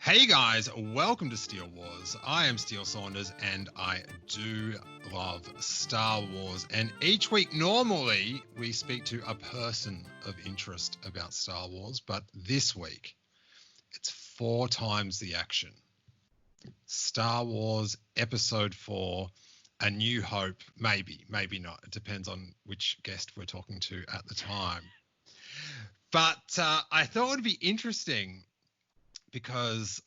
Hey guys, welcome to Steele Wars. I am Steele Saunders and I do love Star Wars. And each week, normally, we speak to a person of interest about Star Wars. But this week, it's 4 times the action. Star Wars Episode 4, A New Hope, maybe not. It depends on which guest we're talking to at the time. But I thought it would be interesting because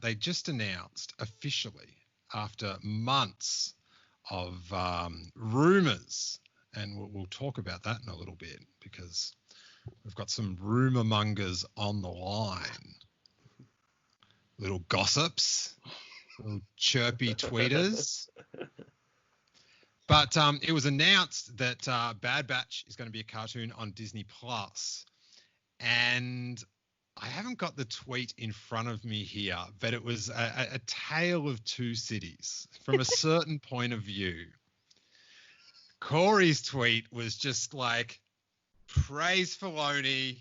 they just announced officially after months of rumors, and we'll talk about that in a little bit because we've got some rumor mongers on the line, little gossips, little chirpy tweeters. But it was announced that Bad Batch is going to be a cartoon on Disney Plus, and I haven't got the tweet in front of me here, but it was a tale of two cities from a certain point of view. Corey's tweet was just like, praise Filoni.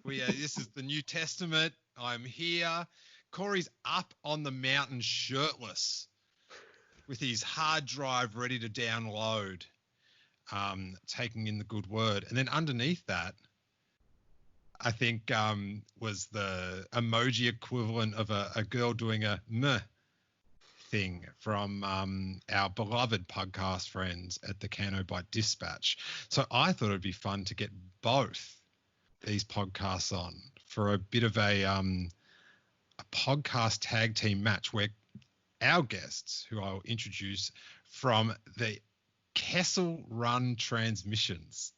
This is the New Testament. I'm here. Corey's up on the mountain shirtless with his hard drive ready to download, taking in the good word. And then underneath that, I think was the emoji equivalent of a girl doing a meh thing from our beloved podcast friends at the Canto, Bight Dispatch. So I thought it'd be fun to get both these podcasts on for a bit of a podcast tag team match where our guests, who I'll introduce from the Kessel Run Transmissions.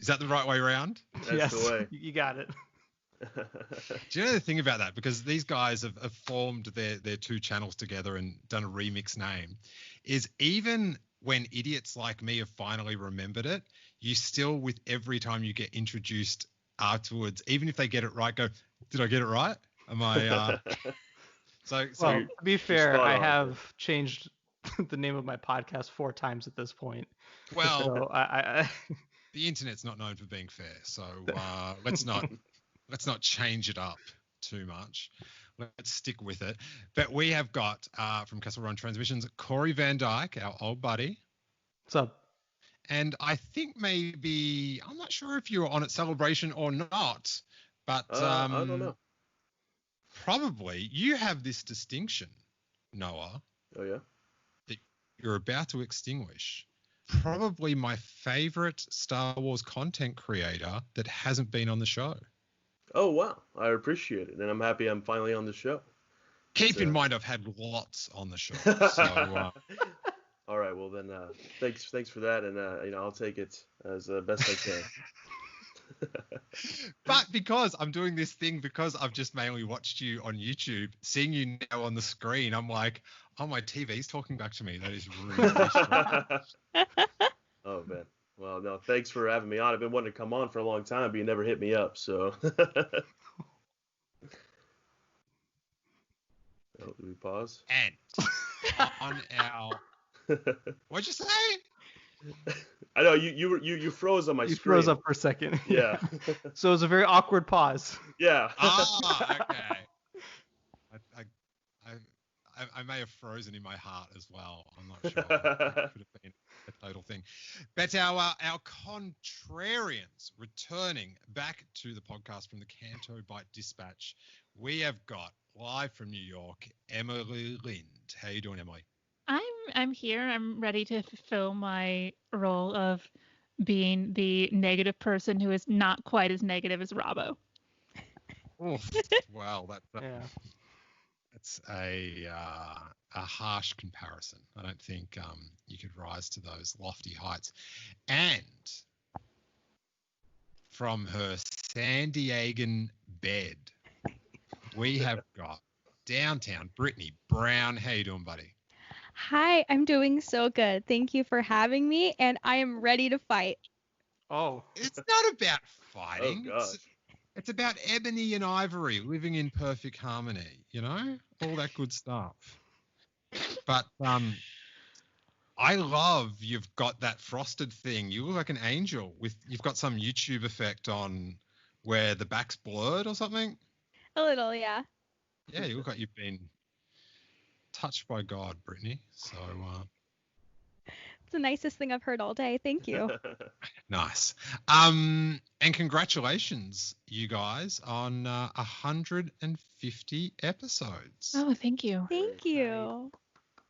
Is that the right way around? That's the way. You got it. Do you know the thing about that? Because these guys have formed their two channels together and done a remix name, is even when idiots like me have finally remembered it, you still, with every time you get introduced afterwards, even if they get it right, go, did I get it right? Am I... So to be fair, I have changed the name of my podcast 4 times at this point. Well... So I the internet's not known for being fair, so let's not change it up too much. Let's stick with it. But we have got from Kessel Run Transmissions, Corey Van Dyke, our old buddy. What's up? And I think maybe, I'm not sure if you were on at Celebration or not, but I don't know. Probably you have this distinction, Noah. Oh yeah. That you're about to extinguish. Probably my favorite Star Wars content creator that hasn't been on the show. Oh, wow. I appreciate it. And I'm happy I'm finally on the show. Keep in mind, I've had lots on the show. So, all right. Well, then, thanks for that. And, I'll take it as best I can. But because I'm doing this thing, because I've just mainly watched you on YouTube, seeing you now on the screen, I'm like, oh, my TV's talking back to me. That is really strange. Oh, man. Well, no, thanks for having me on. I've been wanting to come on for a long time, but you never hit me up, so. Oh, do we pause? And on our... What'd you say? I know you froze on my screen. You froze up for a second. Yeah. So it was a very awkward pause. Yeah. Okay. I may have frozen in my heart as well. I'm not sure. It could have been a total thing. But our contrarians returning back to the podcast from the Canto, Bight Dispatch, we have got live from New York, Emily Lind. How you doing, Emily? I'm here. I'm ready to fulfill my role of being the negative person who is not quite as negative as Robbo. Oh, wow, that's a harsh comparison. I don't think you could rise to those lofty heights. And from her San Diegan bed, we have got downtown Brittany Brown. How you doing, buddy? Hi, I'm doing so good. Thank you for having me, and I am ready to fight. Oh. It's not about fighting. Oh, gosh. It's about ebony and ivory living in perfect harmony, all that good stuff. But I love you've got that frosted thing. You look like an angel you've got some YouTube effect on where the back's blurred or something. A little, yeah. Yeah, you look like you've been touched by God, Brittany. So It's the nicest thing I've heard all day. Thank you. nice. And congratulations, you guys, on 150 episodes Oh, thank you. Thank you.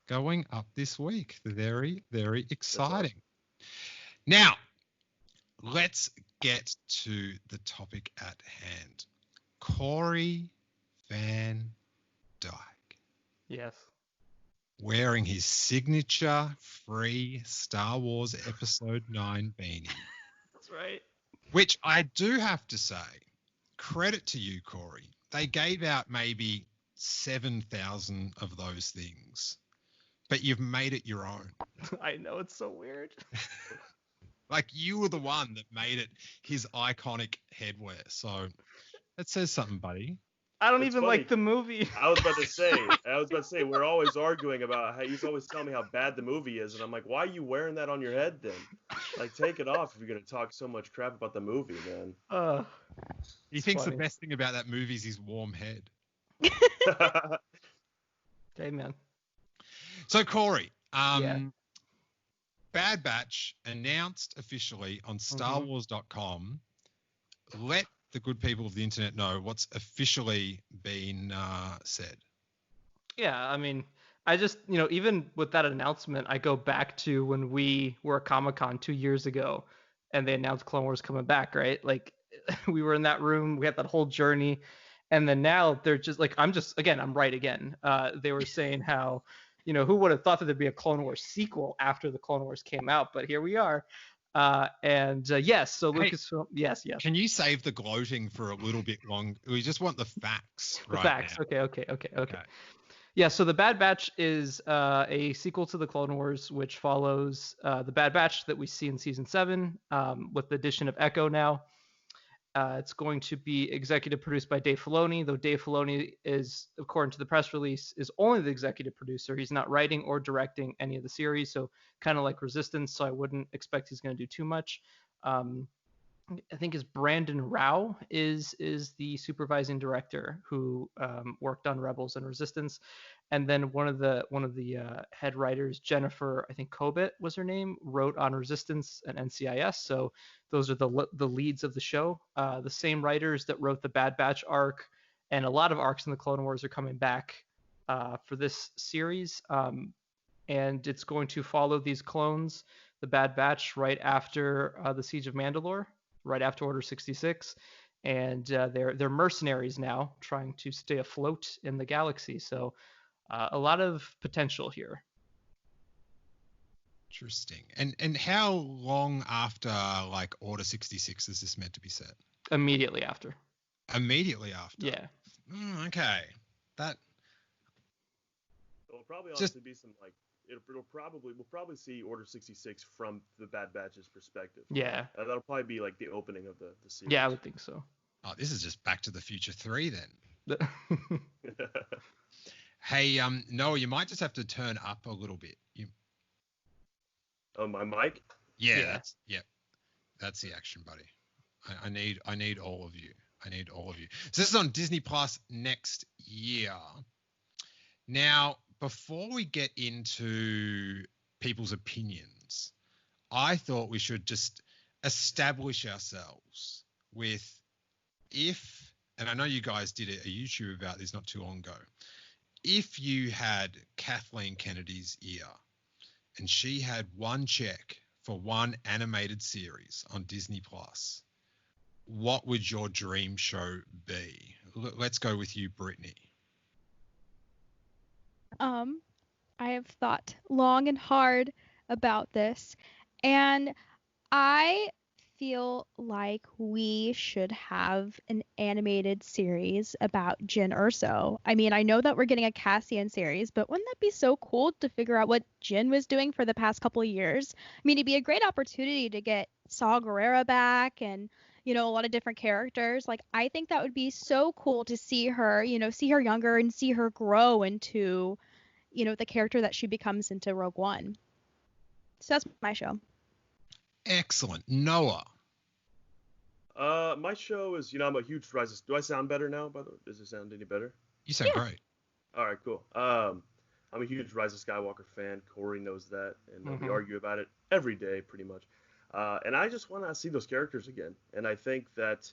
going up this week. Very, very exciting. Now, let's get to the topic at hand. Corey Van Dyke. Yes. Wearing his signature free Star Wars Episode 9 beanie. That's right. Which I do have to say, credit to you, Corey. They gave out maybe 7,000 of those things, but you've made it your own. I know, it's so weird. Like, you were the one that made it his iconic headwear. So that says something, buddy. I don't It's even funny. like the movie. I was about to say, we're always arguing about how he's always telling me how bad the movie is, and I'm like, why are you wearing that on your head then? Like, take it off if you're gonna talk so much crap about the movie, man. He It's thinks funny. the best thing about that movie is his warm head. Okay, man. So, Corey, Yeah. Bad Batch announced officially on StarWars.com. Let the good people of the internet know what's officially been said. Yeah, I mean, I just, even with that announcement, I go back to when we were at Comic-Con 2 years ago and they announced Clone Wars coming back, right? Like, we were in that room, we had that whole journey. And then now they're just like, I'm right again. They were saying how, who would have thought that there'd be a Clone Wars sequel after the Clone Wars came out? But here we are. Yes, so Hey, Lucasfilm, yes. Can you save the gloating for a little bit long? We just want the facts The right facts. now. Okay. Yeah, so the Bad Batch is a sequel to the Clone Wars, which follows the Bad Batch that we see in season 7, with the addition of Echo now. It's going to be executive produced by Dave Filoni, though Dave Filoni is, according to the press release, is only the executive producer. He's not writing or directing any of the series, so kind of like Resistance, so I wouldn't expect he's going to do too much. I think is Brandon Rao is the supervising director who worked on Rebels and Resistance, and then one of the head writers, Jennifer, I think Kobit was her name, wrote on Resistance and NCIS. So those are the leads of the show. The same writers that wrote the Bad Batch arc, and a lot of arcs in the Clone Wars are coming back for this series, and it's going to follow these clones, the Bad Batch, right after the Siege of Mandalore. Right after Order 66, and they're mercenaries now, trying to stay afloat in the galaxy. So a lot of potential here. Interesting. And how long after like Order 66 is this meant to be set? Immediately after. Immediately after. Yeah. Okay. That. There'll probably also be some like. We'll probably see Order 66 from the Bad Batch's perspective. Yeah. That'll probably be like the opening of the series. Yeah, I would think so. Oh, this is just Back to the Future 3 then. Hey, Noah, you might just have to turn up a little bit. Oh, my mic? Yeah. That's the action, buddy. I need all of you. So this is on Disney Plus next year. Now, before we get into people's opinions, I thought we should just establish ourselves with and I know you guys did a YouTube about this not too long ago, if you had Kathleen Kennedy's ear and she had one check for one animated series on Disney Plus, what would your dream show be? Let's go with you, Brittany. I have thought long and hard about this, and I feel like we should have an animated series about Jyn Erso. I mean, I know that we're getting a Cassian series, but wouldn't that be so cool to figure out what Jyn was doing for the past couple of years? I mean, it'd be a great opportunity to get Saw Gerrera back and, a lot of different characters. Like, I think that would be so cool to see her, see her younger and see her grow into, the character that she becomes into Rogue One. So that's my show. Excellent. Noah. My show is, I'm a huge Rise. Do I sound better now, by the way? Does it sound any better? You sound Yeah. great. All right, cool. I'm a huge Rise of Skywalker fan. Corey knows that, and we Mhm. argue about it every day, pretty much. And I just want to see those characters again. And I think that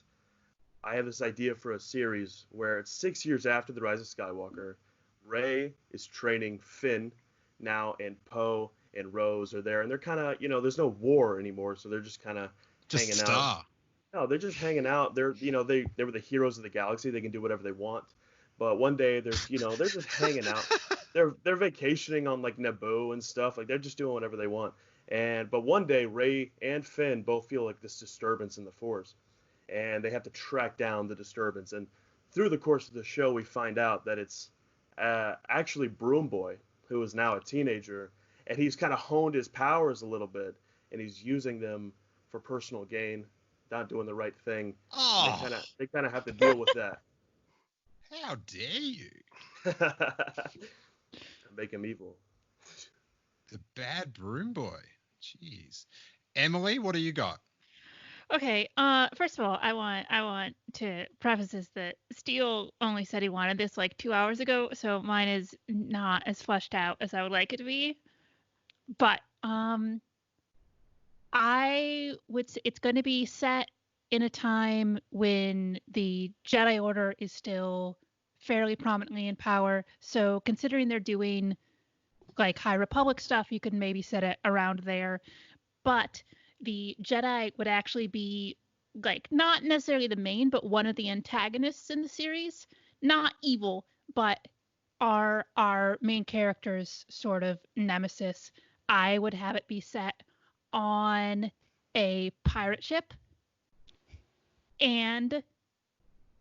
I have this idea for a series where it's 6 years after the Rise of Skywalker. Rey is training Finn now, and Poe and Rose are there, and they're kind of, there's no war anymore, so they're just kind of Just hanging out. star. No, they're just hanging out. They were the heroes of the galaxy. They can do whatever they want. But one day they're just hanging out. They're vacationing on like Naboo and stuff. Like they're just doing whatever they want. But one day Rey and Finn both feel like this disturbance in the Force, and they have to track down the disturbance. And through the course of the show, we find out that it's actually Broom Boy, who is now a teenager, and he's kind of honed his powers a little bit, and he's using them for personal gain, not doing the right thing. Oh, They kind of have to deal with that. how dare you? Make him evil. The bad broom boy. Jeez. Emily, what do you got? Okay. First of all, I want to preface this that Steele only said he wanted this like 2 hours ago, so mine is not as fleshed out as I would like it to be. But it's going to be set in a time when the Jedi Order is still fairly prominently in power. So considering they're doing like High Republic stuff, you could maybe set it around there. But the Jedi would actually be like not necessarily the main, but one of the antagonists in the series. Not evil, but are our main character's sort of nemesis. I would have it be set on a pirate ship, and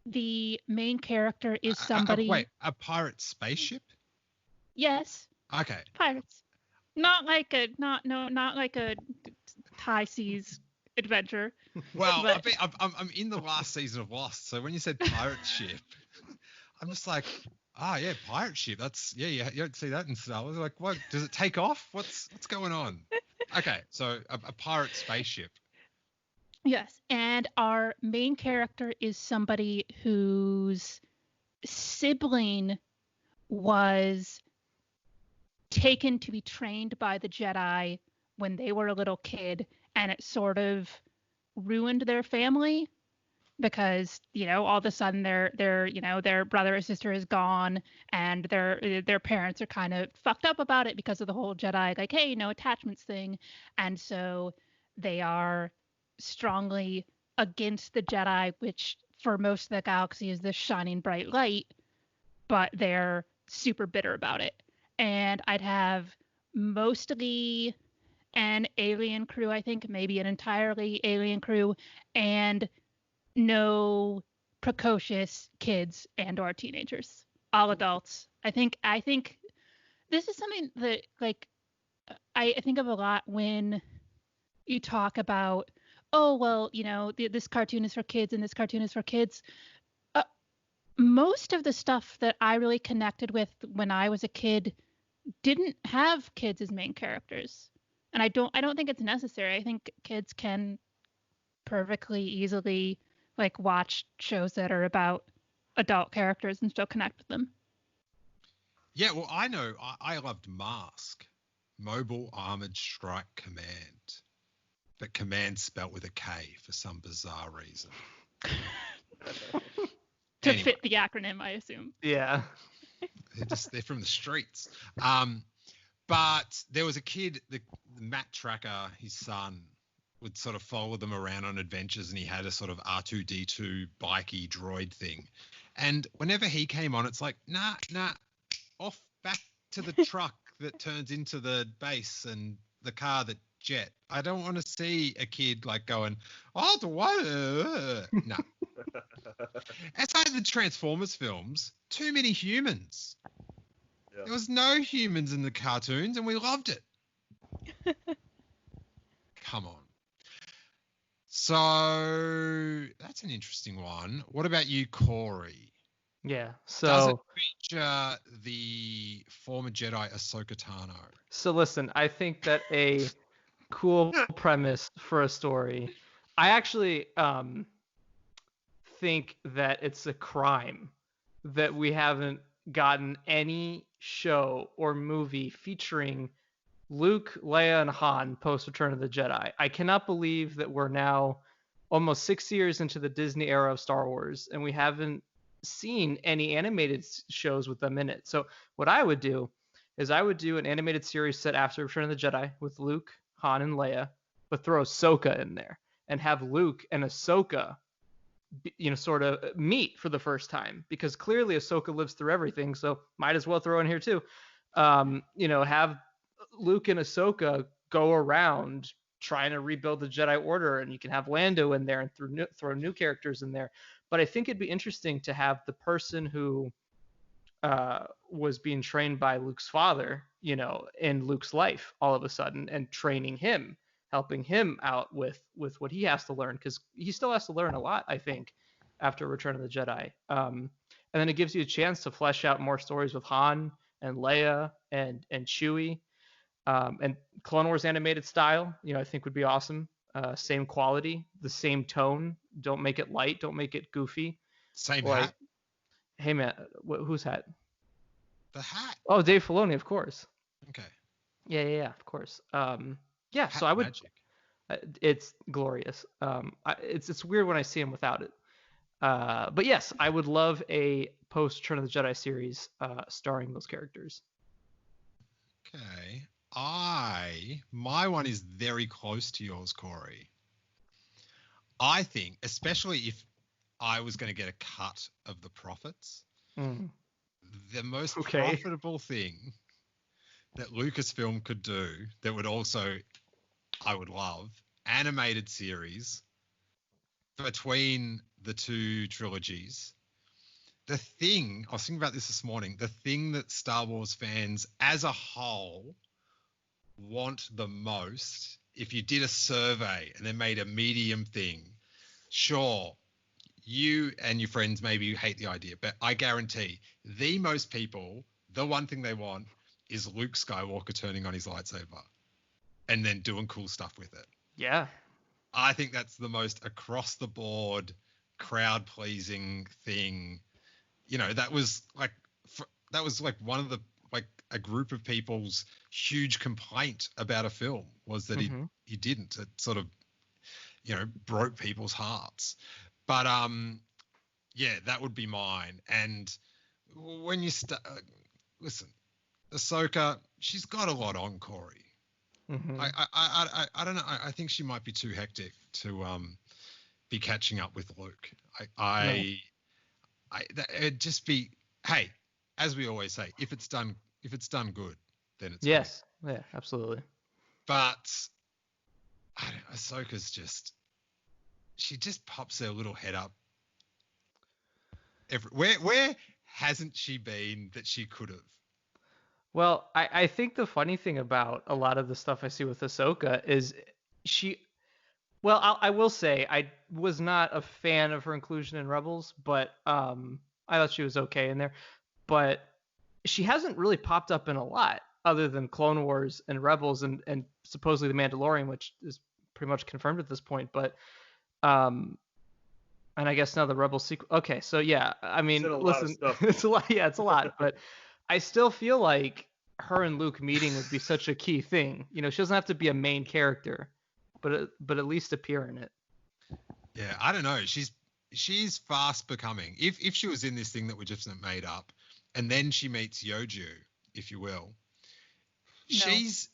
the main character is somebody. Wait, a pirate spaceship? Yes, Okay. pirates. Not like a high seas adventure. Well, But- I'm in the last season of Lost, so when you said pirate ship, I'm just like, yeah, pirate ship. That's you don't see that in Star Wars. Like, what does it take off? What's going on? Okay, so a pirate spaceship. Yes, and our main character is somebody whose sibling was taken to be trained by the Jedi when they were a little kid, and it sort of ruined their family because all of a sudden their brother or sister is gone, and their parents are kind of fucked up about it because of the whole Jedi like, hey, attachments thing, and so they are strongly against the Jedi, which for most of the galaxy is this shining bright light, but they're super bitter about it. And I'd have mostly an alien crew, I think, maybe an entirely alien crew, and no precocious kids and or teenagers, all adults. I think this is something that like I think of a lot when you talk about, oh, well, this cartoon is for kids and this cartoon is for kids. Most of the stuff that I really connected with when I was a kid didn't have kids as main characters. And I don't think it's necessary. I think kids can perfectly easily like watch shows that are about adult characters and still connect with them. Yeah, well, I know I loved Mask, Mobile Armored Strike Command, but command spelt with a K for some bizarre reason. To Anyway. fit the acronym, I assume. Yeah. They're from the streets. But there was a kid, the Matt Tracker, his son, would sort of follow them around on adventures, and he had a sort of R2D2 bikey droid thing. And whenever he came on, it's like, nah, off back to the truck that turns into the base and the car that jet. I don't want to see a kid like going, oh, the what? No. Outside of the Transformers films, too many humans. Yeah. There was no humans in the cartoons, and we loved it. Come on. So that's an interesting one. What about you, Corey? Yeah. Does it So feature the former Jedi Ahsoka Tano? so listen, I think that a cool premise for a story. I actually think that it's a crime that we haven't gotten any show or movie featuring Luke, Leia, and Han post Return of the Jedi. I cannot believe that we're now almost 6 years into the Disney era of Star Wars, and we haven't seen any animated shows with them in it. So what I would do is I would do an animated series set after Return of the Jedi with Luke, Han, and Leia, but throw Ahsoka in there and have Luke and Ahsoka, sort of meet for the first time, because clearly Ahsoka lives through everything, so might as well throw in here too. Have Luke and Ahsoka go around trying to rebuild the Jedi Order, and you can have Lando in there and throw new characters in there. But I think it'd be interesting to have the person who was being trained by Luke's father, in Luke's life all of a sudden, and training him, helping him out with what he has to learn, because he still has to learn a lot, I think, after Return of the Jedi. And then it gives you a chance to flesh out more stories with Han and Leia and Chewie. And Clone Wars animated style, I think would be awesome. Same quality, the same tone. Don't make it light. Don't make it goofy. Same hat. Hey man, whose hat? The hat. Oh, Dave Filoni, of course. Okay. Yeah, of course. Yeah. Hat So I would. Magic. It's glorious. It's weird when I see him without it. But yes, I would love a post Return of the Jedi series starring those characters. Okay. My one is very close to yours, Corey. I think, especially if I was going to get a cut of the profits, the most profitable thing that Lucasfilm could do that would also, I would love, animated series between the two trilogies. The thing, I was thinking about this morning, the thing that Star Wars fans as a whole want the most, if you did a survey and then made a medium thing, sure, you and your friends maybe hate the idea, but I guarantee the most people, the one thing they want is Luke Skywalker turning on his lightsaber and then doing cool stuff with it. Yeah. I think that's the most across the board crowd pleasing thing. That was like one of the, like, a group of people's huge complaint about a film was that he didn't. It sort of, broke people's hearts. But that would be mine. And when you listen, Ahsoka, she's got a lot on, Corey. I don't know. I think she might be too hectic to be catching up with Luke. It'd just be, hey, as we always say, if it's done good, then it's yes, good. Yeah, absolutely. But Ahsoka's she just pops her little head up. Where hasn't she been that she could have? Well, I think the funny thing about a lot of the stuff I see with Ahsoka is I will say I was not a fan of her inclusion in Rebels, but I thought she was okay in there. But she hasn't really popped up in a lot other than Clone Wars and Rebels and supposedly The Mandalorian, which is pretty much confirmed at this point. But and I guess now the Rebels sequel. Okay, so yeah, I mean, listen, it's a lot. Yeah, it's a lot, but I still feel like her and Luke meeting would be such a key thing. She doesn't have to be a main character, but at least appear in it. Yeah, I don't know. She's fast becoming. If she was in this thing that we just made up, and then she meets Yoju, if you will, she's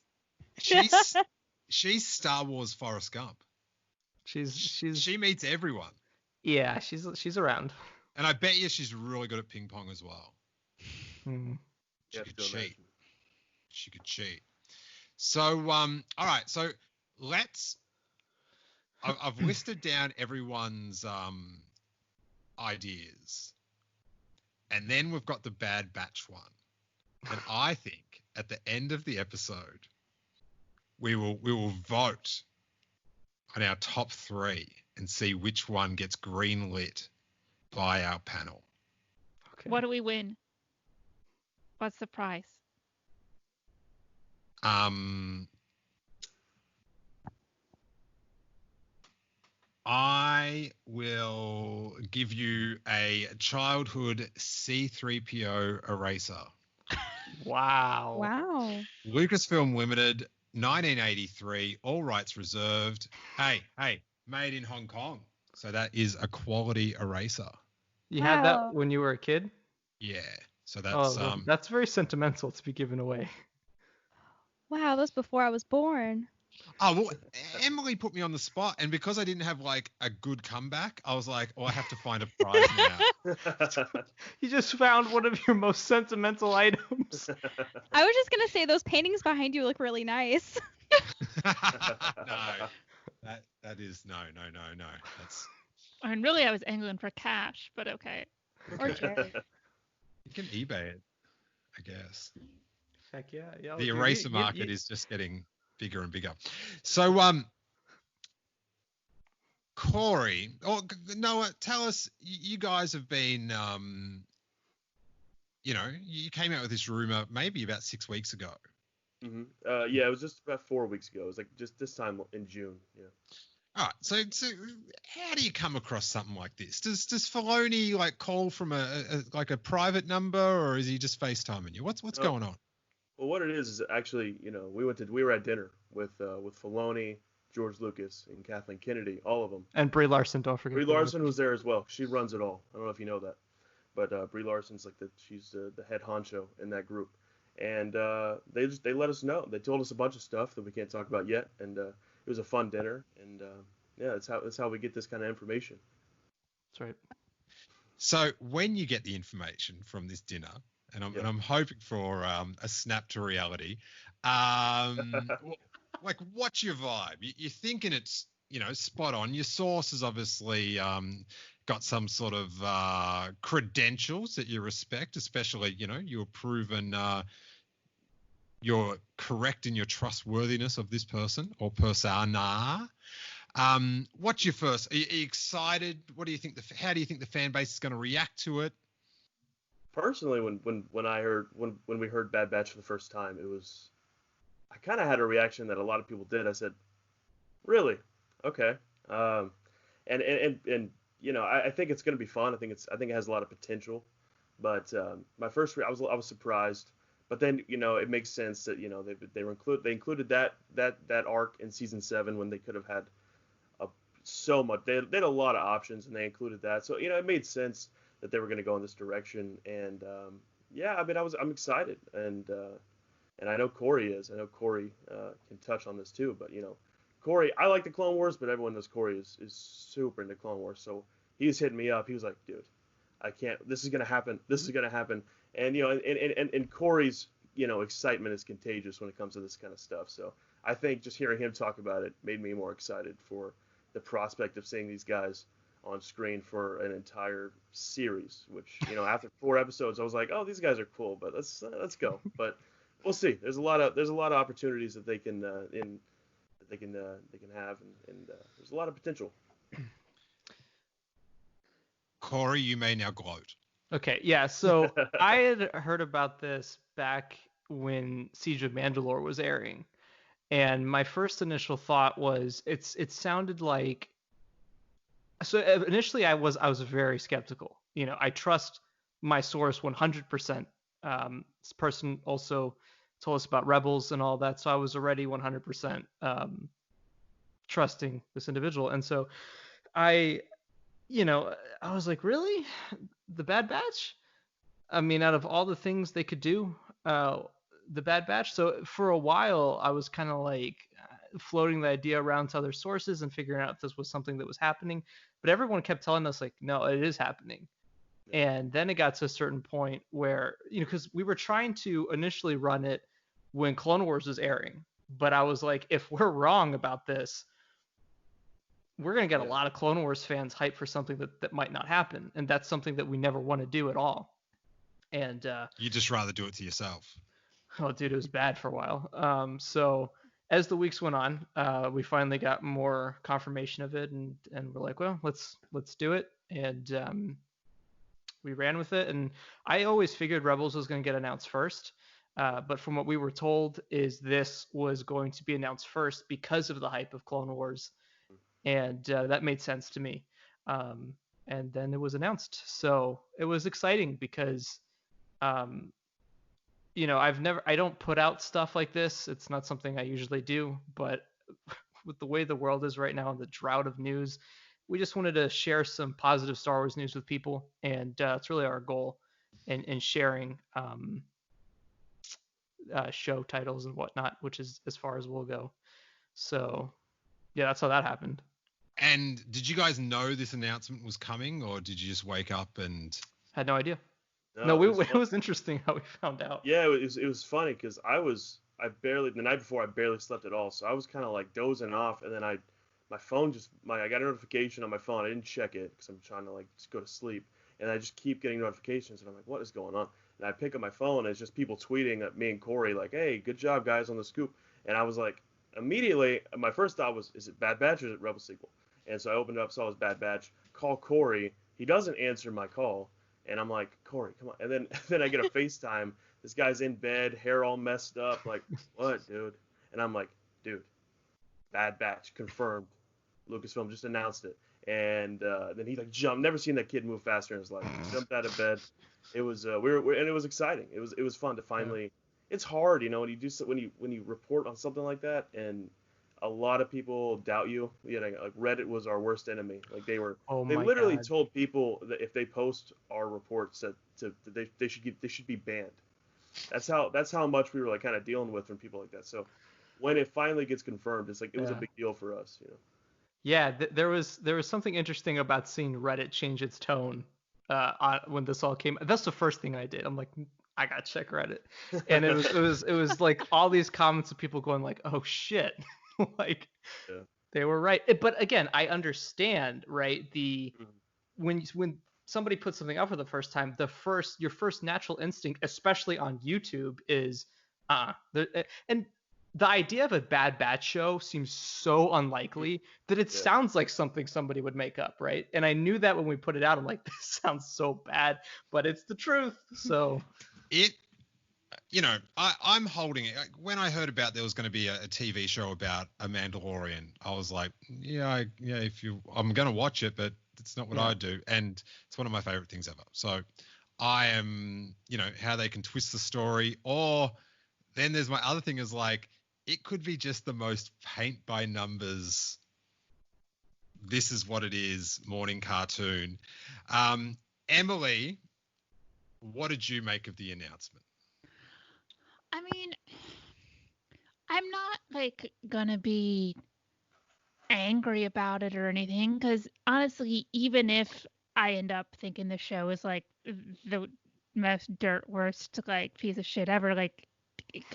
Star Wars Forrest Gump. She meets everyone. Yeah, she's around. And I bet you she's really good at ping pong as well. She could cheat. She could cheat. So, all right. So I've listed down everyone's ideas, and then we've got the Bad Batch one. And I think at the end of the episode, we will vote on our top 3 and see which one gets greenlit by our panel. Okay. What do we win? What's the prize? I will give you a childhood C-3PO eraser. Wow. Wow. Lucasfilm Limited, 1983, all rights reserved. Hey, made in Hong Kong. So that is a quality eraser. You had that Wow. when you were a kid? Yeah. So that's That's very sentimental to be given away. Wow, that was before I was born. Oh, well, Emily put me on the spot, and because I didn't have like a good comeback, I was like, oh, I have to find a prize now. You just found one of your most sentimental items. I was just gonna say those paintings behind you look really nice. No. That is no. That's I mean, really, I was angling for cash, but okay. Or okay. Jerry. You can eBay it, I guess. Heck yeah. Yeah. The dude, eraser market is just getting bigger and bigger. So, Corey, or Noah, tell us. You guys have been, you came out with this rumor maybe about 6 weeks ago. Mm-hmm. Yeah, it was just about 4 weeks ago. It was like just this time in June. Yeah. All right. So how do you come across something like this? Does Filoni like call from a private number, or is he just FaceTiming you? What's going on? Well, what it is actually, we were at dinner with Filoni, George Lucas, and Kathleen Kennedy, all of them. And Brie Larson, don't forget. Brie Larson was there as well. She runs it all. I don't know if you know that, but Brie Larson's like she's the head honcho in that group. And they let us know. They told us a bunch of stuff that we can't talk about yet. And it was a fun dinner. And yeah, that's how we get this kind of information. That's right. So when you get the information from this dinner, and I'm hoping for a snap to reality, like what's your vibe? You're thinking it's spot on. Your source has obviously got some sort of credentials that you respect, especially you're proven you're correct in your trustworthiness of this person or persona. What's your first? Are you excited? What do you think? How do you think the fan base is going to react to it? Personally, when we heard Bad Batch for the first time, I kind of had a reaction that a lot of people did. I said, "Really? Okay." And I think it's going to be fun. I think it has a lot of potential. But my first I was surprised. But then it makes sense that they included that arc in season 7 when they could have had so much. They had a lot of options and they included that. So it made sense that they were going to go in this direction. And yeah, I mean I'm excited and I know Corey is. I know Corey can touch on this too. But Corey, I like the Clone Wars, but everyone knows Corey is super into Clone Wars. So he was hitting me up. He was like, dude, I can't. This is gonna happen. This is gonna happen. And and Corey's excitement is contagious when it comes to this kind of stuff. So I think just hearing him talk about it made me more excited for the prospect of seeing these guys on screen for an entire series. Which after 4 episodes, I was like, oh, these guys are cool, but let's go. But we'll see. There's a lot of opportunities that they can have, and there's a lot of potential. Corey, you may now gloat. Okay, yeah. So I had heard about this back when Siege of Mandalore was airing, and my first initial thought was it sounded like. So initially, I was very skeptical. I trust my source 100%. This person also told us about Rebels and all that, so I was already 100% trusting this individual, and so I was like, really? The Bad Batch? I mean, out of all the things they could do, the Bad Batch. So for a while, I was kind of like floating the idea around to other sources and figuring out if this was something that was happening. But everyone kept telling us like, no, it is happening. And then it got to a certain point where, because we were trying to initially run it when Clone Wars was airing. But I was like, if we're wrong about this, we're going to get a lot of Clone Wars fans hyped for something that might not happen. And that's something that we never want to do at all. And you just rather do it to yourself. Oh, dude, it was bad for a while. So as the weeks went on, we finally got more confirmation of it. And we're like, well, let's do it. And we ran with it. And I always figured Rebels was going to get announced first. But from what we were told is this was going to be announced first because of the hype of Clone Wars. and that made sense to me. And then it was announced, so it was exciting because, I don't put out stuff like this. It's not something I usually do, but with the way the world is right now and the drought of news, we just wanted to share some positive Star Wars news with people, and it's really our goal in sharing show titles and whatnot, which is as far as we'll go. So yeah, that's how that happened. And did you guys know this announcement was coming, or did you just wake up and Had no idea. No, It was interesting how we found out. Yeah, it was funny because the night before I barely slept at all, so I was kind of like dozing off, and then I got a notification on my phone. I didn't check it because I'm trying to like just go to sleep, and I just keep getting notifications, and I'm like, what is going on? And I pick up my phone, and it's just people tweeting at me and Corey like, hey, good job guys on the scoop, and I was like, immediately my first thought was, is it Bad Batch or is it Rebel sequel? And so I opened it up, saw it was Bad Batch, call Corey, he doesn't answer my call. And I'm like, Corey, come on. And then I get a FaceTime. This guy's in bed, hair all messed up. Like, what, dude? And I'm like, dude, Bad Batch, confirmed. Lucasfilm just announced it. And then he like jumped. Never seen that kid move faster in his life. Jumped out of bed. It was and it was exciting. It was fun to finally. Yeah. It's hard, when you report on something like that, and a lot of people doubt you. Like Reddit was our worst enemy. Like they literally told people that if they post our reports that they should be banned. That's how much we were like kind of dealing with from people like that. So when it finally gets confirmed, it's like it was a big deal for us. Yeah, there was something interesting about seeing Reddit change its tone when this all came. That's the first thing I did. I'm like, I gotta check Reddit, and it was like all these comments of people going like, oh shit. Like they were right. But again, I understand, right? When somebody puts something up for the first time, your first natural instinct, especially on YouTube, is and the idea of a Bad Batch show seems so unlikely that it sounds like something somebody would make up, right? And I knew that when we put it out, I'm like, this sounds so bad, but it's the truth. So I'm holding it. When I heard about there was going to be a TV show about a Mandalorian, I was like, I'm going to watch it, but it's not what I do. And it's one of my favorite things ever. So I am, how they can twist the story. Or then there's my other thing is like, it could be just the most paint by numbers. This is what it is. Morning cartoon. Emily, what did you make of the announcement? I mean, I'm not like gonna be angry about it or anything, because honestly, even if I end up thinking the show is like the most worst like piece of shit ever, like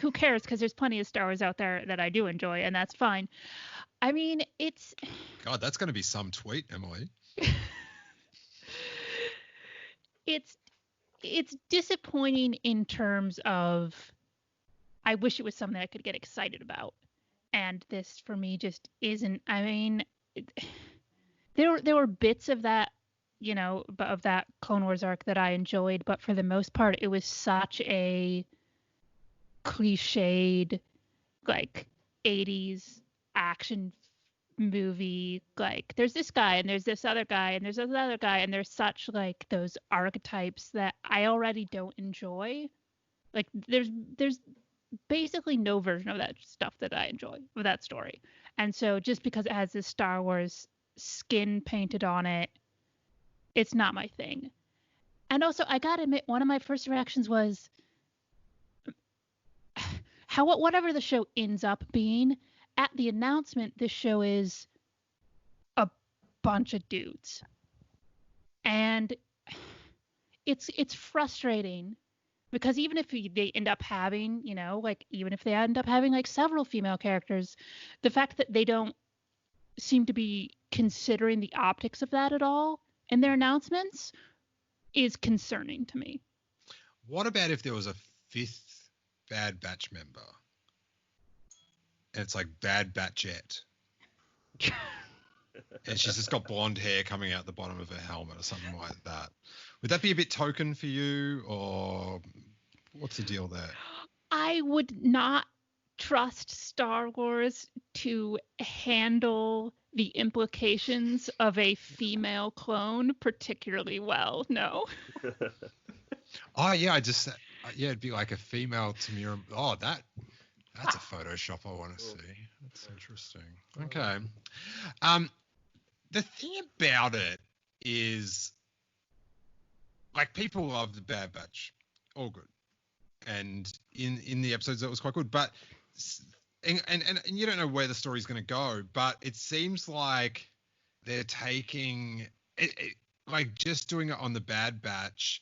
who cares? Because there's plenty of Star Wars out there that I do enjoy, and that's fine. I mean, it's God, that's going to be some tweet, Emily. It's disappointing in terms of I wish it was something I could get excited about. And this for me just isn't. I mean, there were bits of that, of that Clone Wars arc that I enjoyed, but for the most part, it was such a cliched, like 80s action movie. Like there's this guy and there's this other guy and there's this other guy, and there's such like those archetypes that I already don't enjoy. Like there's basically no version of that stuff that I enjoy with that story. And so just because it has this Star Wars skin painted on it, it's not my thing. And also, I gotta admit, one of my first reactions was whatever the show ends up being, at the announcement, this show is a bunch of dudes. And it's frustrating. Because even if they end up having, even if they end up having like several female characters, the fact that they don't seem to be considering the optics of that at all in their announcements is concerning to me. What about if there was a fifth Bad Batch member? And it's like Bad Batchette. And she's just got blonde hair coming out the bottom of her helmet or something like that. Would that be a bit token for you, or what's the deal there? I would not trust Star Wars to handle the implications of a female clone particularly well. No. Oh yeah, it'd be like a female Tamira. Oh, that's a Photoshop I want to see. That's interesting. Okay. The thing about it is, like, people love the Bad Batch, all good, and in the episodes that was quite good, but and you don't know where the story's going to go, but it seems like they're taking it, like just doing it on the Bad Batch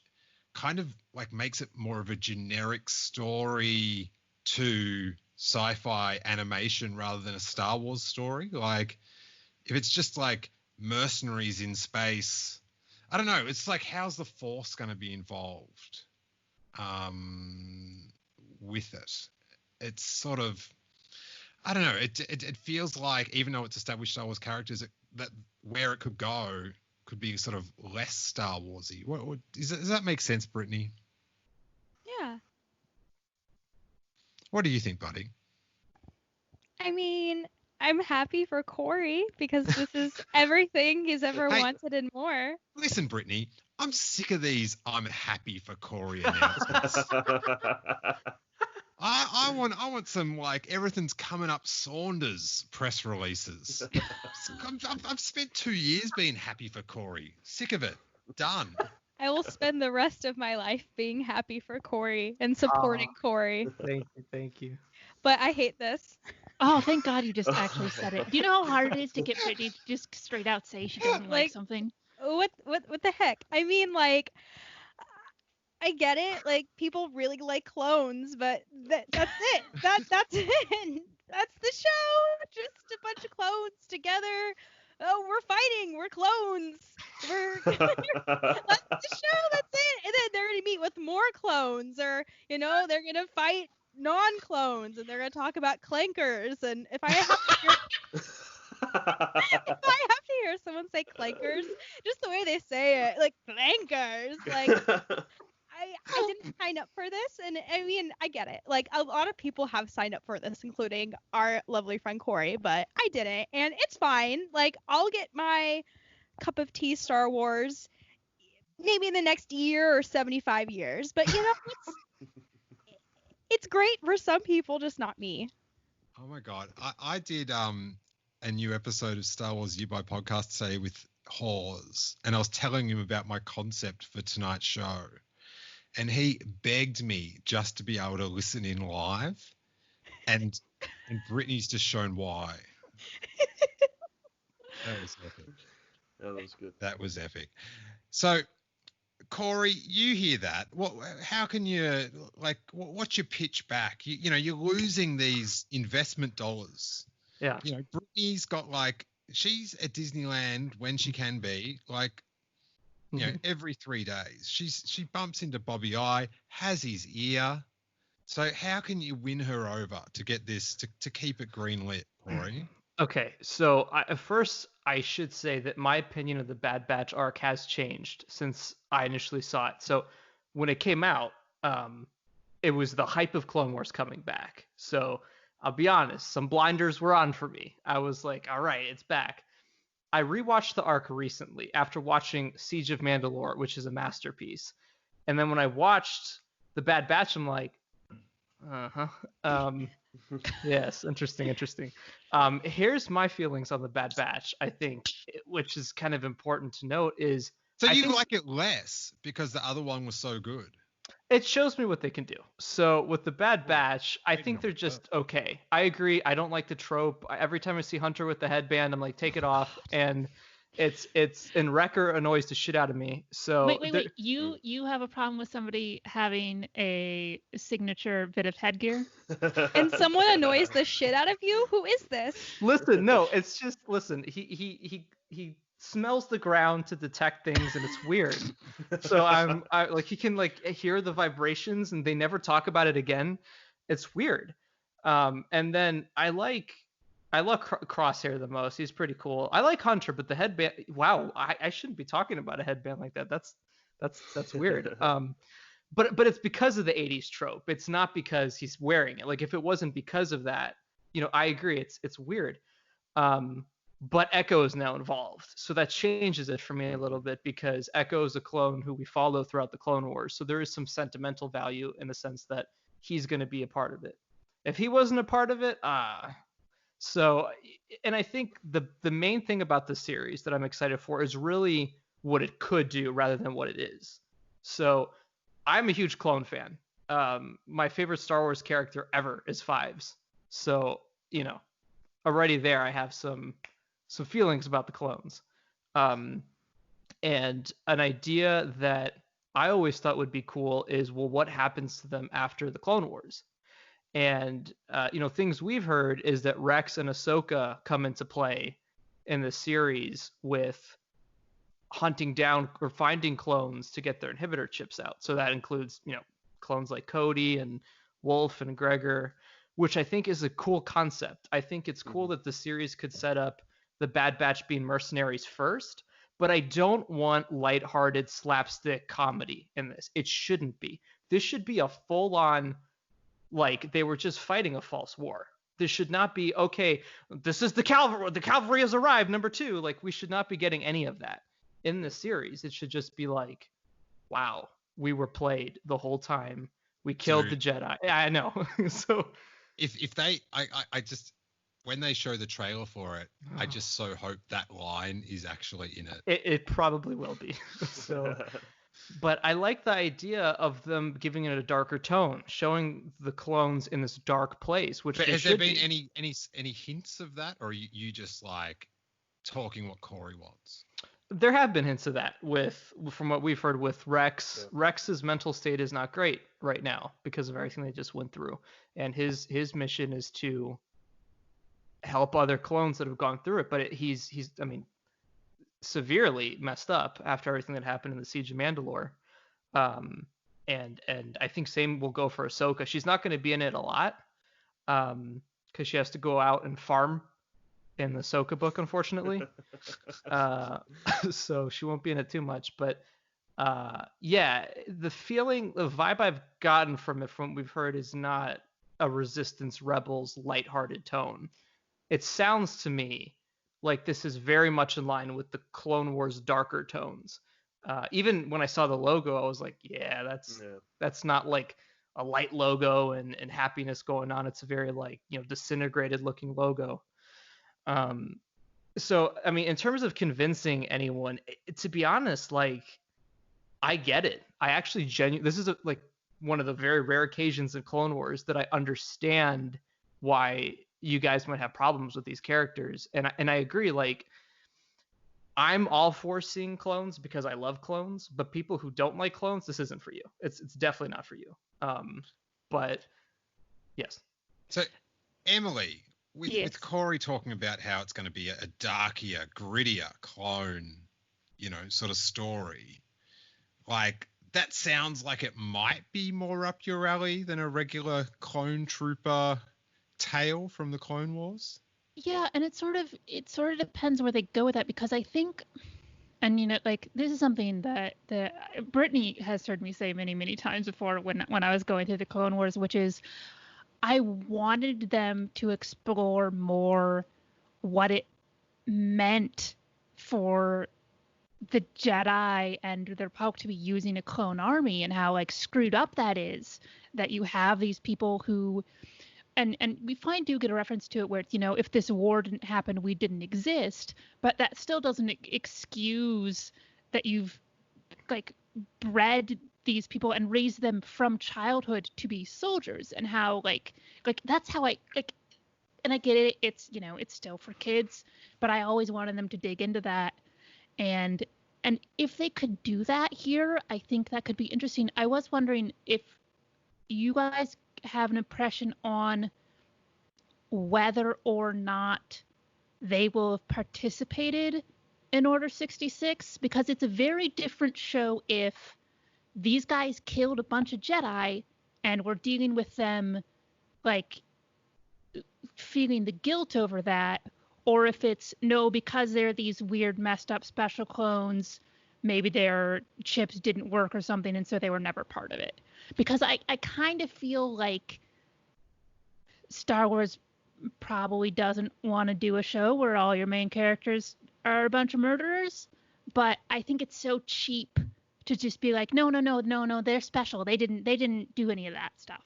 kind of like makes it more of a generic story to sci-fi animation rather than a Star Wars story. Like, if it's just like mercenaries in space, I don't know. It's like, how's the Force going to be involved with it? It's sort of, I don't know. It feels like, even though it's established Star Wars characters, that where it could go could be sort of less Star Warsy. Does that make sense, Brittany? Yeah. What do you think, buddy? I mean, I'm happy for Corey because this is everything he's ever Hey. wanted and more. Listen, Brittany, I'm sick of these I'm happy for Corey announcements. I want some, like, everything's coming up Saunders press releases. I've spent 2 years being happy for Corey. Sick of it. Done. I will spend the rest of my life being happy for Corey and supporting Corey. Thank you. But I hate this. Oh, thank God you just actually said it. Do you know how hard it is to get Brittany to just straight out say she doesn't like Like- something? What the heck? I mean, like, I get it. Like, people really like clones, but that's it. That's it. That's the show. Just a bunch of clones together. Oh, we're fighting. We're clones. That's the show. That's it. And then they're gonna meet with more clones, or they're gonna fight non-clones, and they're gonna talk about clankers. And if I have to hear someone say clankers, just the way they say it, like clankers, like I didn't sign up for this, and I mean, I get it. Like, a lot of people have signed up for this, including our lovely friend Corey, but I didn't, and it's fine. Like, I'll get my cup of tea Star Wars maybe in the next year or 75 years, but it's great for some people, just not me. Oh my God. I did a new episode of Star Wars You by Podcast today with Hawes, and I was telling him about my concept for tonight's show, and he begged me just to be able to listen in live, and Brittany's just shown why. That was epic. Yeah, that was good. That was epic. So, Corey, you hear that? How can you, like, what's your pitch back? You're losing these investment dollars. Yeah. Brittany's got, like, she's at Disneyland when she can be, like, every 3 days. She bumps into Bobby I, has his ear. So how can you win her over to get this, to keep it greenlit, Corey? Okay, so first I should say that my opinion of the Bad Batch arc has changed since I initially saw it. So when it came out, it was the hype of Clone Wars coming back. So I'll be honest, some blinders were on for me. I was like, all right, it's back. I rewatched the arc recently after watching Siege of Mandalore, which is a masterpiece. And then when I watched the Bad Batch, I'm like, yes, interesting. Here's my feelings on the Bad Batch, I think, which is kind of important to note, is So you like it less because the other one was so good? it shows me what they can do. So with the Bad Batch, I think they're just okay. I agree. I don't like the trope. Every time I see Hunter with the headband, I'm like, take it off. And it's and Wrecker annoys the shit out of me. So Wait. You have a problem with somebody having a signature bit of headgear? And someone annoys the shit out of you? Who is this? Listen, no, it's just he smells the ground to detect things, and it's weird. So I like, he can like hear the vibrations, and they never talk about it again. It's weird. And then I love Crosshair the most. He's pretty cool. I like Hunter, but the headband. Wow, I shouldn't be talking about a headband like that. That's weird. But it's because of the 80s trope. It's not because he's wearing it. Like, if it wasn't because of that, I agree. It's weird. but Echo is now involved. So that changes it for me a little bit, because Echo is a clone who we follow throughout the Clone Wars. So there is some sentimental value in the sense that he's going to be a part of it. If he wasn't a part of it, So, and I think the main thing about the series that I'm excited for is really what it could do rather than what it is. So I'm a huge clone fan. My favorite Star Wars character ever is Fives. So, already there I have some feelings about the clones. And an idea that I always thought would be cool is, well, what happens to them after the Clone Wars? And things we've heard is that Rex and Ahsoka come into play in the series with hunting down or finding clones to get their inhibitor chips out. So that includes, clones like Cody and Wolf and Gregor, which I think is a cool concept. I think it's cool that the series could set up the Bad Batch being mercenaries first, but I don't want lighthearted slapstick comedy in this. It shouldn't be. This should be a full-on, like, they were just fighting a false war. This should not be, okay, this is the cavalry. The cavalry has arrived, number 2. Like, we should not be getting any of that in the series. It should just be like, wow, we were played the whole time. We killed the Jedi. I know. So if they, I just, when they show the trailer for it, I just so hope that line is actually in it. It probably will be. So, but I like the idea of them giving it a darker tone, showing the clones in this dark place. Which, but has there been any hints of that, or are you just like talking what Corey wants? There have been hints of that from what we've heard with Rex. Yeah. Rex's mental state is not great right now because of everything they just went through, and his mission is to help other clones that have gone through it. But he's severely messed up after everything that happened in the Siege of Mandalore. And I think same will go for Ahsoka. She's not going to be in it a lot because she has to go out and farm in the Ahsoka book, unfortunately. So she won't be in it too much. But yeah, the vibe I've gotten from it, from what we've heard, is not a Resistance Rebels lighthearted tone. It sounds to me like this is very much in line with the Clone Wars darker tones. Even when I saw the logo, I was like, yeah, that's not like a light logo and happiness going on. It's a very like, disintegrated looking logo. So, I mean, in terms of convincing anyone, to be honest, like, I get it. I actually this is like one of the very rare occasions in Clone Wars that I understand why you guys might have problems with these characters. And I agree, like, I'm all for seeing clones because I love clones, but people who don't like clones, this isn't for you. It's definitely not for you. But yes. So, Emily, with Corey talking about how it's going to be a darker, grittier clone, sort of story, like, that sounds like it might be more up your alley than a regular clone trooper tale from the Clone Wars. Yeah, and it sort of depends where they go with that, because I think, and like, this is something that Brittany has heard me say many, many times before when I was going through the Clone Wars, which is I wanted them to explore more what it meant for the Jedi and the Republic to be using a clone army, and how like screwed up that is, that you have these people who, and we do get a reference to it where it's, if this war didn't happen, we didn't exist, but that still doesn't excuse that you've like bred these people and raised them from childhood to be soldiers, and how like that's how I like, and I get it, it's it's still for kids, but I always wanted them to dig into that, and if they could do that here, I think that could be interesting. I was wondering if you guys have an impression on whether or not they will have participated in Order 66, because it's a very different show if these guys killed a bunch of Jedi and we're dealing with them like feeling the guilt over that, or if it's no, because they're these weird messed up special clones, maybe their chips didn't work or something, and so they were never part of it. Because I kind of feel like Star Wars probably doesn't want to do a show where all your main characters are a bunch of murderers, but I think it's so cheap to just be like, no, they're special. They didn't do any of that stuff.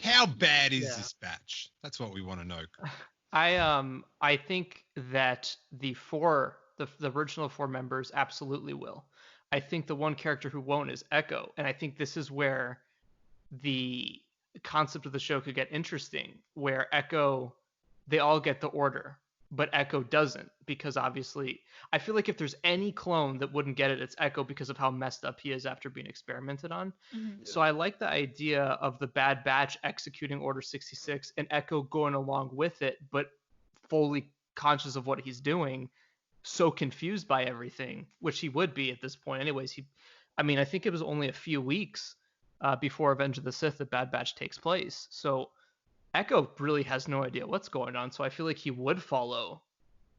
How bad is this batch? That's what we want to know. I think that the original 4 members absolutely will. I think the one character who won't is Echo, and I think this is where the concept of the show could get interesting, where Echo, they all get the order, but Echo doesn't, because obviously I feel like if there's any clone that wouldn't get it, it's Echo, because of how messed up he is after being experimented on. Mm-hmm. So I like the idea of the Bad Batch executing Order 66 and Echo going along with it, but fully conscious of what he's doing, so confused by everything, which he would be at this point anyways. I think it was only a few weeks before Revenge of the Sith that Bad Batch takes place. So Echo really has no idea what's going on. So I feel like he would follow,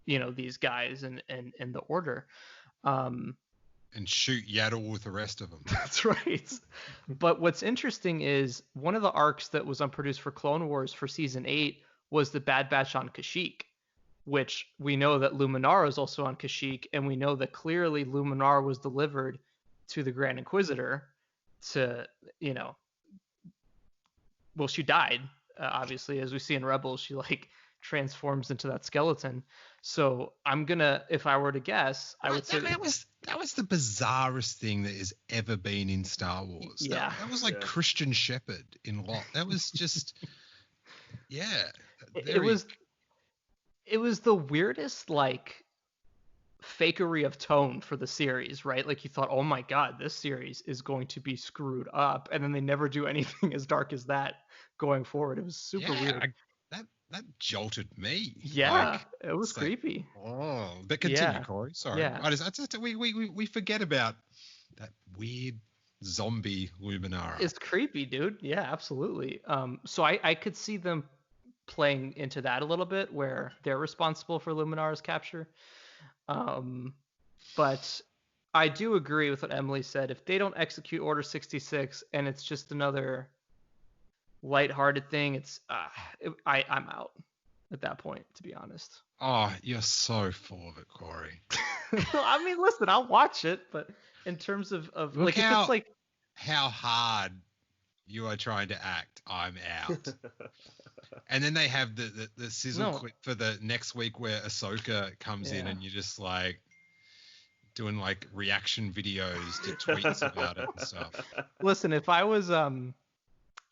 these guys and the order. And shoot Yaddle with the rest of them. That's right. But what's interesting is one of the arcs that was unproduced for Clone Wars for season 8 was the Bad Batch on Kashyyyk, which we know that Luminara is also on Kashyyyk, and we know that clearly Luminara was delivered to the Grand Inquisitor to, she died, obviously, as we see in Rebels. She transforms into that skeleton. So if I were to guess, I would say that was the bizarrest thing that has ever been in Star Wars. Yeah, that was like Christian Shepherd in Lot. That was just, yeah. It was the weirdest fakery of tone for the series, right? Like you thought, oh my god, this series is going to be screwed up, and then they never do anything as dark as that going forward. It was super weird. That jolted me. Yeah, it was creepy. But continue, Corey. Sorry. Yeah. We forget about that weird zombie Luminara. It's creepy, dude. Yeah, absolutely. So I could see them playing into that a little bit, where they're responsible for Luminara's capture. But I do agree with what Emily said. If they don't execute Order 66 and it's just another lighthearted thing, I'm out at that point, to be honest. Oh, you're so full of it, Corey. I mean, listen, I'll watch it, but in terms of if it's how hard you are trying to act, I'm out. And then they have the sizzle clip for the next week where Ahsoka comes in, and you're just doing reaction videos to tweets about it and stuff. Listen, if I was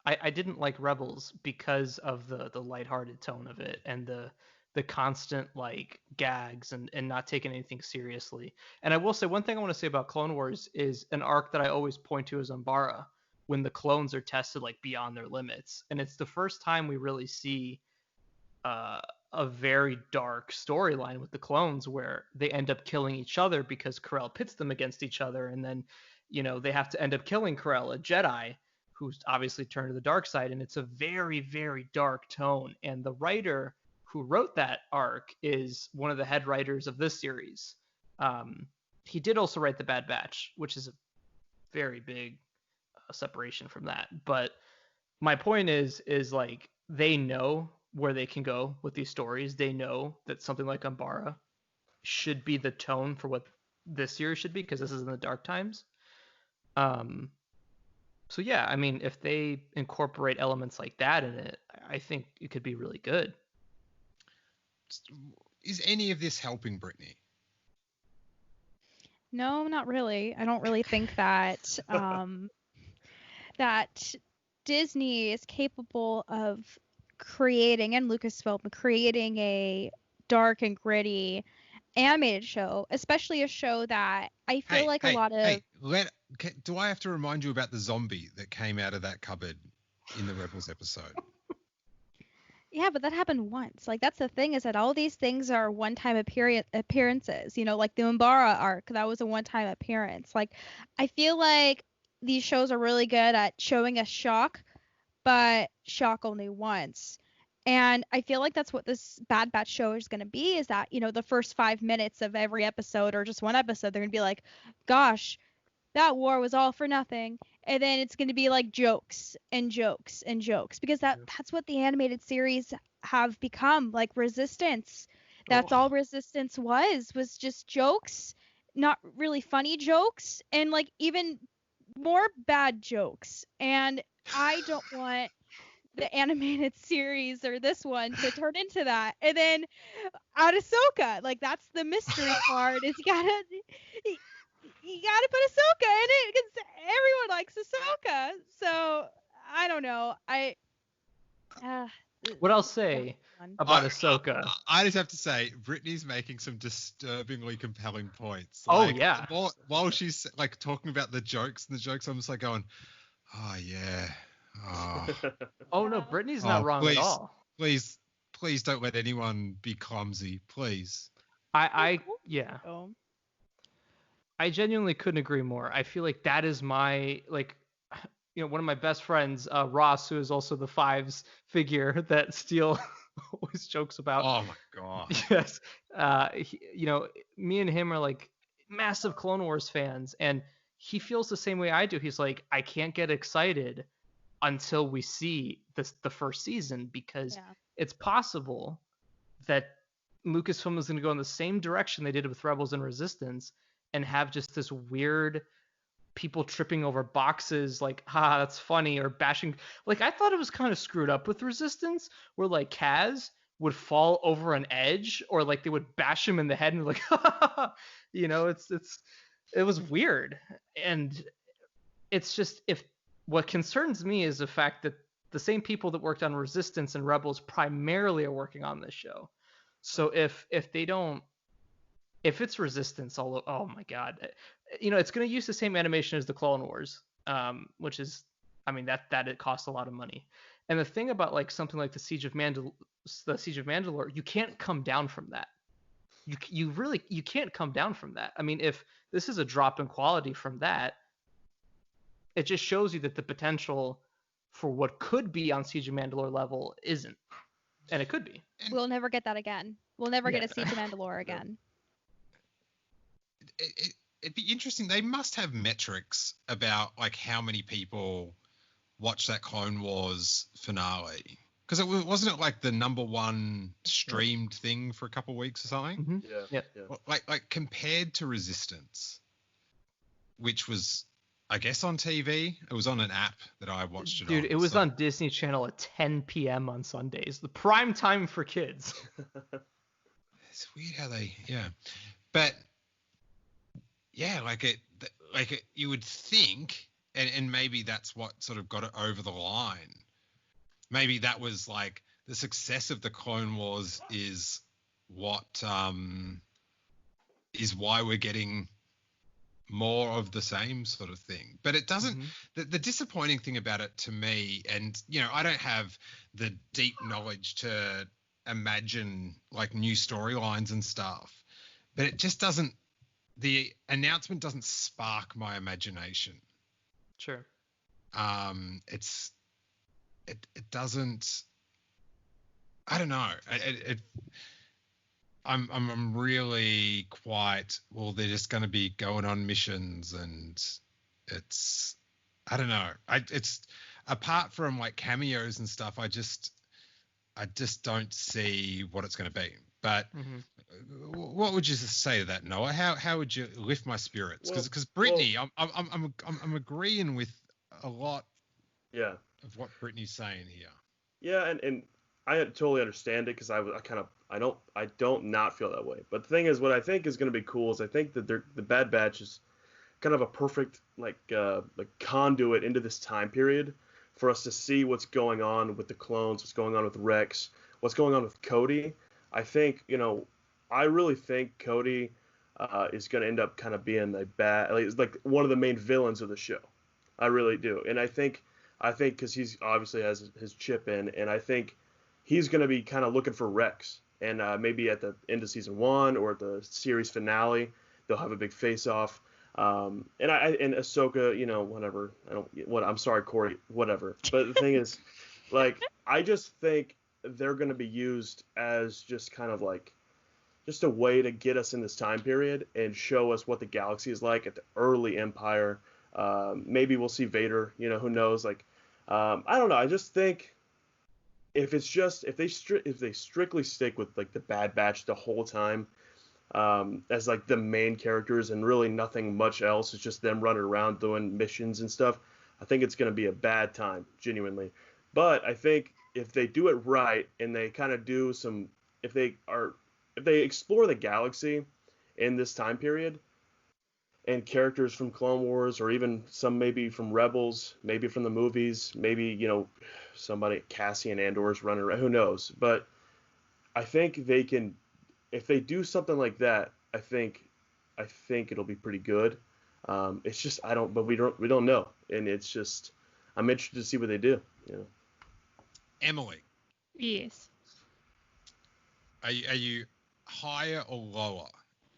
I didn't like Rebels because of the lighthearted tone of it and the constant gags and not taking anything seriously. And I will say one thing I want to say about Clone Wars is an arc that I always point to is Umbara, when the clones are tested beyond their limits. And it's the first time we really see a very dark storyline with the clones, where they end up killing each other because Corell pits them against each other. And then, they have to end up killing Corell, a Jedi, who's obviously turned to the dark side. And it's a very, very dark tone. And the writer who wrote that arc is one of the head writers of this series. He did also write The Bad Batch, which is a very big separation from that. But my point is they know where they can go with these stories. They know that something like Umbara should be the tone for what this series should be, because this is in the dark times. So yeah, I mean, if they incorporate elements like that in it, I think it could be really good. Is any of this helping Brittany? No, not really. I don't really think that that Disney is capable of creating, and Lucasfilm creating, a dark and gritty animated show, especially a show that I feel a lot of. Do I have to remind you about the zombie that came out of that cupboard in the Rebels episode? Yeah, but that happened once. That's the thing, is that all these things are one-time appearances. Like the Umbara arc, that was a one-time appearance. I feel like these shows are really good at showing us shock, but shock only once. And I feel like that's what this Bad Batch show is going to be, is that, the first 5 minutes of every episode, or just one episode, they're going to be like, gosh, that war was all for nothing. And then it's going to be like jokes and jokes and jokes, because that's what the animated series have become, like Resistance. That's all Resistance was just jokes, not really funny jokes, and like even more bad jokes. And I don't want the animated series or this one to turn into that. And then Ahsoka, like that's the mystery part, is you gotta put Ahsoka in it because everyone likes Ahsoka. So I don't know. What I'll say about Ahsoka. I just have to say, Brittany's making some disturbingly compelling points. Oh, Like, yeah. While she's like talking about the jokes, I'm just like going, oh yeah. Oh, Oh no, Brittany's not wrong please, at all. Please don't let anyone be clumsy, please. Yeah. I genuinely couldn't agree more. I feel like that is my, like, one of my best friends, Ross, who is also the Fives figure that Steele always jokes about. Oh my god. Yes. Me and him are like massive Clone Wars fans, and he feels the same way I do. He's like, I can't get excited until we see the first season, because it's possible that Lucasfilm is going to go in the same direction they did with Rebels and Resistance, and have just this weird people tripping over boxes, like, that's funny, or bashing. Like, I thought it was kind of screwed up with Resistance, where like Kaz would fall over an edge, or like they would bash him in the head and like, it was weird. And it's just, if what concerns me is the fact that the same people that worked on Resistance and Rebels primarily are working on this show. So if it's Resistance, oh my god, it's going to use the same animation as the Clone Wars, which is, that it costs a lot of money. And the thing about like something like the Siege of Mandalore, you can't come down from that. You can't come down from that. If this is a drop in quality from that, it just shows you that the potential for what could be on Siege of Mandalore level isn't, and it could be. We'll never get that again. We'll never get a Siege of Mandalore again. It'd be interesting. They must have metrics about like how many people watch that Clone Wars finale, because wasn't it like the #1 streamed thing for a couple of weeks or something? Mm-hmm. Yeah. Like compared to Resistance, which was, I guess, on TV. It was on an app that I watched it on. Dude, it was on Disney Channel at 10 p.m. on Sundays, the prime time for kids. It's weird how but yeah, you would think, and maybe that's what sort of got it over the line. Maybe that was like the success of the Clone Wars is what is why we're getting more of the same sort of thing. But it doesn't. Mm-hmm. The disappointing thing about it to me, and I don't have the deep knowledge to imagine like new storylines and stuff, but it just doesn't. The announcement doesn't spark my imagination. Sure. It doesn't. I don't know. I'm really quite. Well, they're just going to be going on missions, and it's. I don't know. It's apart from like cameos and stuff. I just don't see what it's going to be. But what would you say to that, Noah? How would you lift my spirits? Because Brittany, I'm agreeing with a lot. Yeah. Of what Brittany's saying here. Yeah, and I totally understand it, because I don't not feel that way. But the thing is, what I think is going to be cool is I think that the Bad Batch is kind of a perfect like conduit into this time period for us to see what's going on with the clones, what's going on with Rex, what's going on with Cody. I think, I really think Cody is going to end up kind of being like one of the main villains of the show. I really do. And I think because he's obviously has his chip in, and I think he's going to be kind of looking for Rex. And maybe at the end of season 1 or at the series finale, they'll have a big face-off. And Ahsoka, whatever. I'm sorry, Corey, whatever. But the thing is, like, I just think they're going to be used as just kind of like just a way to get us in this time period and show us what the galaxy is like at the early Empire. Maybe we'll see Vader. Who knows? Like, I don't know. I just think if they strictly stick with like the Bad Batch the whole time, as like the main characters and really nothing much else, it's just them running around doing missions and stuff, I think it's going to be a bad time, genuinely. But I think if they do it right and they kind of do if they explore the galaxy in this time period, and characters from Clone Wars, or even some maybe from Rebels, maybe from the movies, maybe, somebody, Cassian Andor's running around, who knows. But I think they can, if they do something like that, I think it'll be pretty good. It's just, we don't know. And it's just, I'm interested to see what they do. Emily. Yes. Are you higher or lower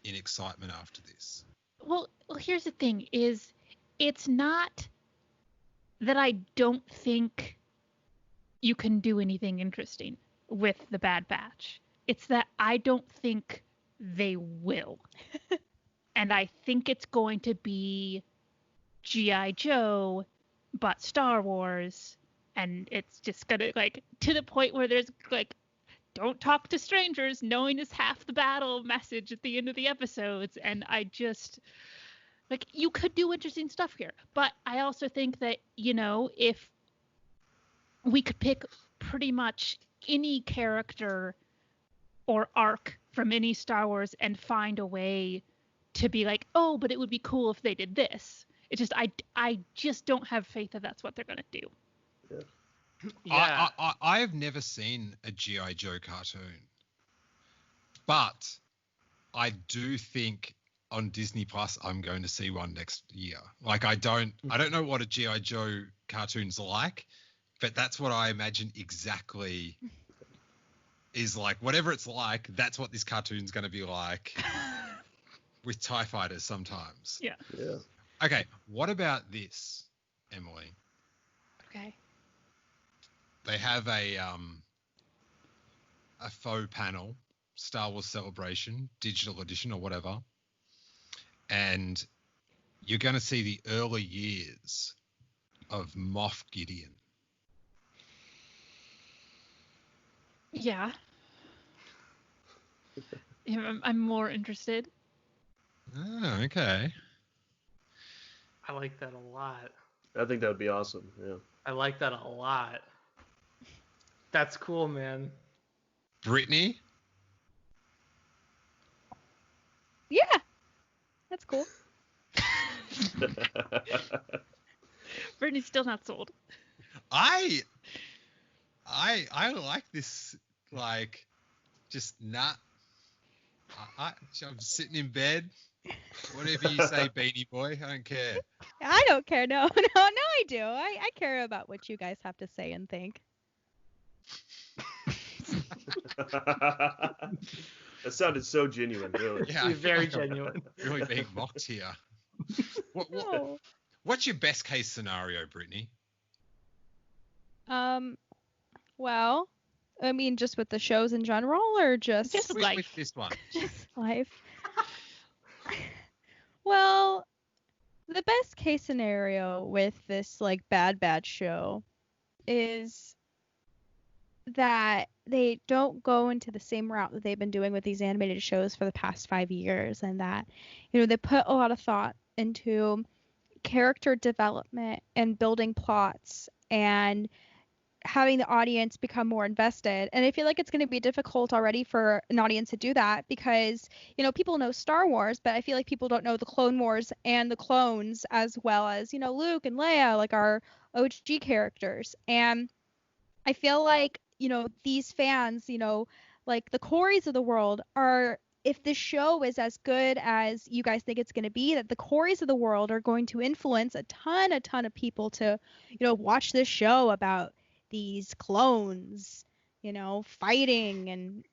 in excitement after this? Well, here's the thing: is it's not that I don't think you can do anything interesting with the Bad Batch. It's that I don't think they will, and I think it's going to be G.I. Joe, but Star Wars, and it's just gonna to the point where there's don't talk to strangers, knowing is half the battle message at the end of the episodes. And I just, you could do interesting stuff here. But I also think that, if we could pick pretty much any character or arc from any Star Wars and find a way to be like, oh, but it would be cool if they did this. It's just, I just don't have faith that that's what they're going to do. Yeah. Yeah. I have never seen a G.I. Joe cartoon, but I do think on Disney Plus I'm going to see one next year. Like, I don't know what a G.I. Joe cartoon's like, but that's what I imagine exactly is like. Whatever it's like, that's what this cartoon's going to be like with TIE fighters sometimes. Yeah. Yeah. Okay, what about this, Emily? Okay. They have a faux panel, Star Wars Celebration, digital edition or whatever, and you're going to see the early years of Moff Gideon. Yeah. I'm more interested. Oh, okay. I like that a lot. I think that would be awesome. Yeah. I like that a lot. That's cool, man. Brittany? Yeah, that's cool. Brittany's still not sold. I like this, just not. I'm sitting in bed. Whatever you say, Beanie Boy. I don't care. I don't care. No, I do. I care about what you guys have to say and think. That sounded so genuine, really. Yeah, I feel Very like I'm genuine. really being mocked here. No. What's your best case scenario, Brittany? Well, I mean, just with the shows in general, or just Just life. With this one. just life? Well, the best case scenario with this Bad Batch show is that they don't go into the same route that they've been doing with these animated shows for the past 5 years, and that they put a lot of thought into character development and building plots and having the audience become more invested. And I feel like it's going to be difficult already for an audience to do that because, people know Star Wars, but I feel like people don't know the Clone Wars and the clones as well as, Luke and Leia, like our OG characters. And I feel like, these fans, like the Corys of the world are, if this show is as good as you guys think it's going to be, that the Corys of the world are going to influence a ton of people to, watch this show about these clones, fighting and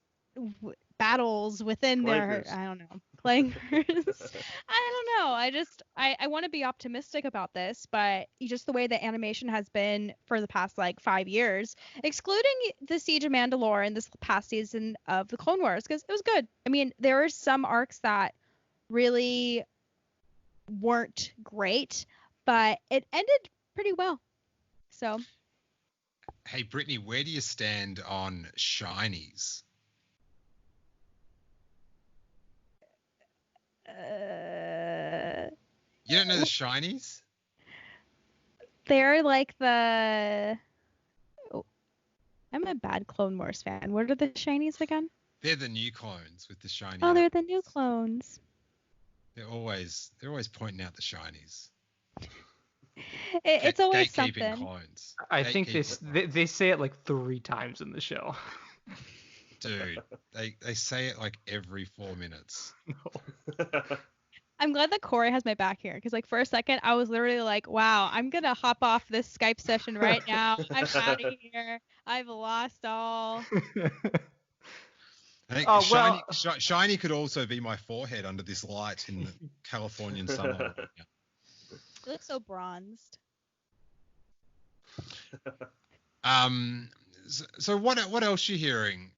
battles within Clankers. their, I don't know. clangers. I don't know. I want to be optimistic about this, but just the way the animation has been for the past like 5 years, excluding the Siege of Mandalore and this past season of the Clone Wars, because it was good. I mean, there were some arcs that really weren't great, but it ended pretty well. So. Hey, Brittany, where do you stand on shinies? You don't know the shinies? They're like the. Oh, I'm a bad Clone Wars fan. What are the shinies again? They're the new clones with the shiny. Oh, they're the new clones. They're always pointing out the shinies. It's always Gatekeeping something. clones. I think they say it like 3 times in the show. Dude, they say it like every 4 minutes. I'm glad that Corey has my back here, because like for a second I was literally like, wow, I'm gonna hop off this Skype session right now. I'm out of here. I've lost all. I think shiny could also be my forehead under this light in the Californian summer. You look so bronzed. So what else are you hearing,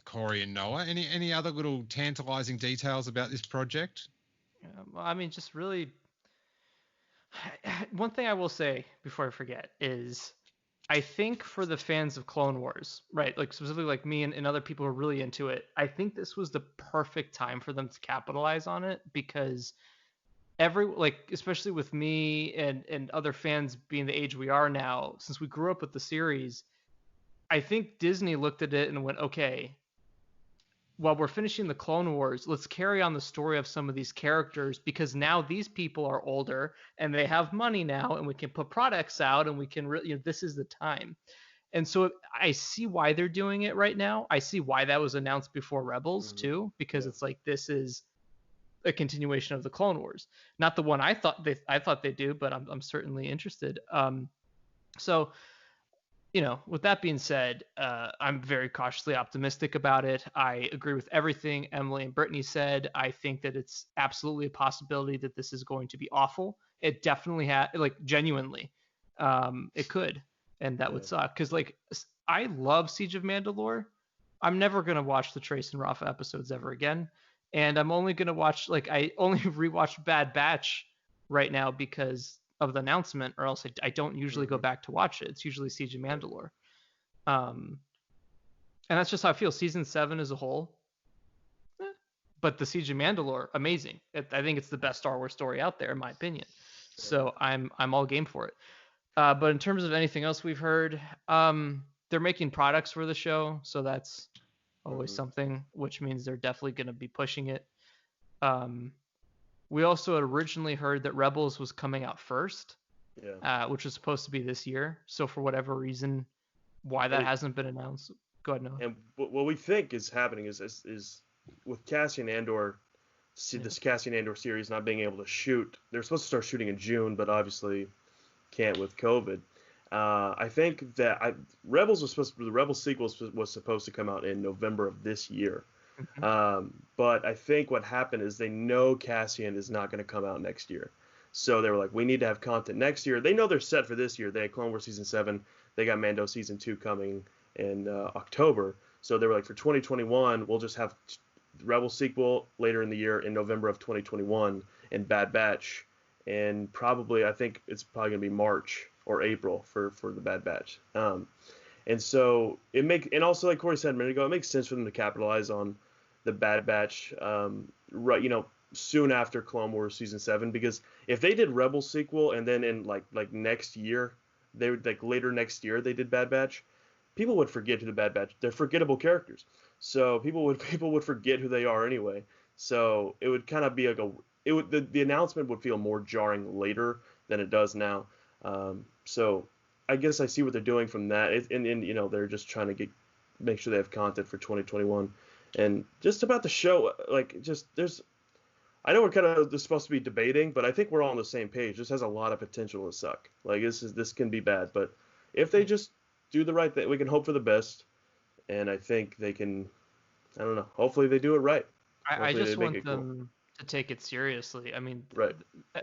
Corey and Noah? Any other little tantalizing details about this project? Well, I mean, just really, one thing I will say before I forget is, I think for the fans of Clone Wars, right, like specifically like me and other people who are really into it, I think this was the perfect time for them to capitalize on it, because especially with me and other fans being the age we are now, since we grew up with the series, I think Disney looked at it and went, okay, while we're finishing the Clone Wars, let's carry on the story of some of these characters, because now these people are older and they have money now, and we can put products out, and we can really, this is the time. And so I see why they're doing it right now. I see why that was announced before Rebels too, because it's like, this is a continuation of the Clone Wars, not the one I thought they do, but I'm certainly interested. So, with that being said, I'm very cautiously optimistic about it. I agree with everything Emily and Brittany said. I think that it's absolutely a possibility that this is going to be awful. It definitely genuinely, it could, and that would suck. Because I love Siege of Mandalore. I'm never gonna watch the Trace and Rafa episodes ever again, and I'm only gonna watch I only rewatched Bad Batch right now because of the announcement, or else I don't usually go back to watch it. It's usually Siege of Mandalore. And that's just how I feel. Season 7 as a whole, but the Siege of Mandalore, amazing. I think it's the best Star Wars story out there, in my opinion. So I'm all game for it. But in terms of anything else we've heard, they're making products for the show, so that's always something, which means they're definitely going to be pushing it. We also had originally heard that Rebels was coming out first, which was supposed to be this year. So for whatever reason, why that hasn't been announced. Go ahead, Noah. And what we think is happening is with Cassian Andor, this Cassian Andor series not being able to shoot. They're supposed to start shooting in June, but obviously can't with COVID. I think that the Rebels sequel was supposed to come out in November of this year. But I think what happened is they know Cassian is not going to come out next year. So they were like, we need to have content next year. They know they're set for this year. They had Clone Wars Season 7. They got Mando Season 2 coming in October. So they were like, for 2021, we'll just have Rebel sequel later in the year in November of 2021 and Bad Batch. And I think it's probably going to be March or April for the Bad Batch. And so and also like Corey said a minute ago, it makes sense for them to capitalize on the Bad Batch, soon after Clone Wars Season 7, because if they did Rebel sequel and then in like next year, they would later next year they did Bad Batch, people would forget who the Bad Batch. They're forgettable characters, so people would forget who they are anyway. So it would kind of be the announcement would feel more jarring later than it does now. So I guess I see what they're doing from that, and they're just trying to make sure they have content for 2021. And just about the show, I know we're kind of supposed to be debating, but I think we're all on the same page. This has a lot of potential to suck. This can be bad, but if they just do the right thing, we can hope for the best. And I think they can. I don't know. Hopefully they do it right. I Hopefully they just make want it cool. them to take it seriously. I mean, Right.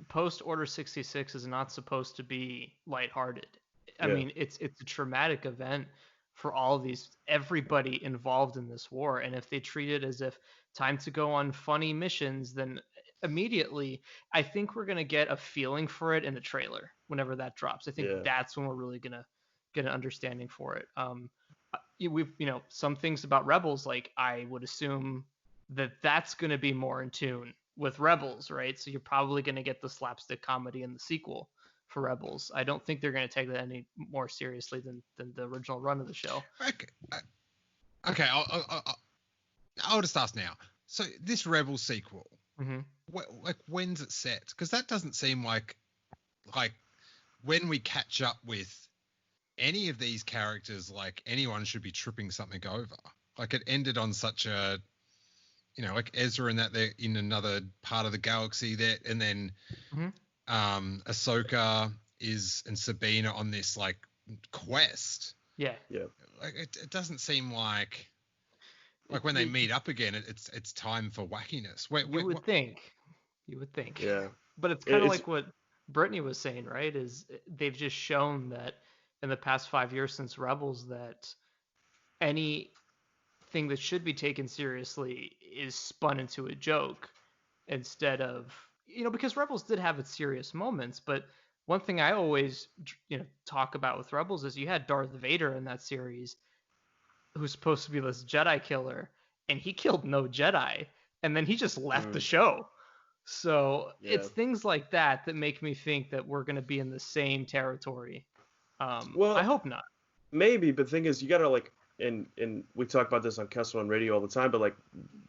post Order 66 is not supposed to be lighthearted. I Yeah. mean, it's a traumatic event for everybody involved in this war. And if they treat it as if time to go on funny missions, then immediately I think we're gonna get a feeling for it in the trailer whenever that drops. I think Yeah. that's when we're really gonna get an understanding for it. We've some things about Rebels, like I would assume that's going to be more in tune with Rebels, right? So you're probably going to get the slapstick comedy in the sequel for Rebels. I don't think they're going to take that any more seriously than the original run of the show. Okay. I'll just ask now. So this Rebels sequel, like when's it set? Because that doesn't seem like when we catch up with any of these characters, like anyone should be tripping something over. Like it ended on such a, like Ezra and that they're in another part of the galaxy there, and then Ahsoka and Sabine on this like quest. Yeah. Like it doesn't seem like when they meet up again, it's time for wackiness. You would think. Yeah. But it's kind of like what Brittany was saying, right? Is they've just shown that in the past 5 years since Rebels that anything that should be taken seriously is spun into a joke instead of, because Rebels did have its serious moments, but one thing I always, talk about with Rebels is you had Darth Vader in that series who's supposed to be this Jedi killer, and he killed no Jedi, and then he just left the show. So it's things like that make me think that we're going to be in the same territory. Well, I hope not. Maybe, but the thing is, you gotta like, and we talk about this on Kessel on radio all the time, but like,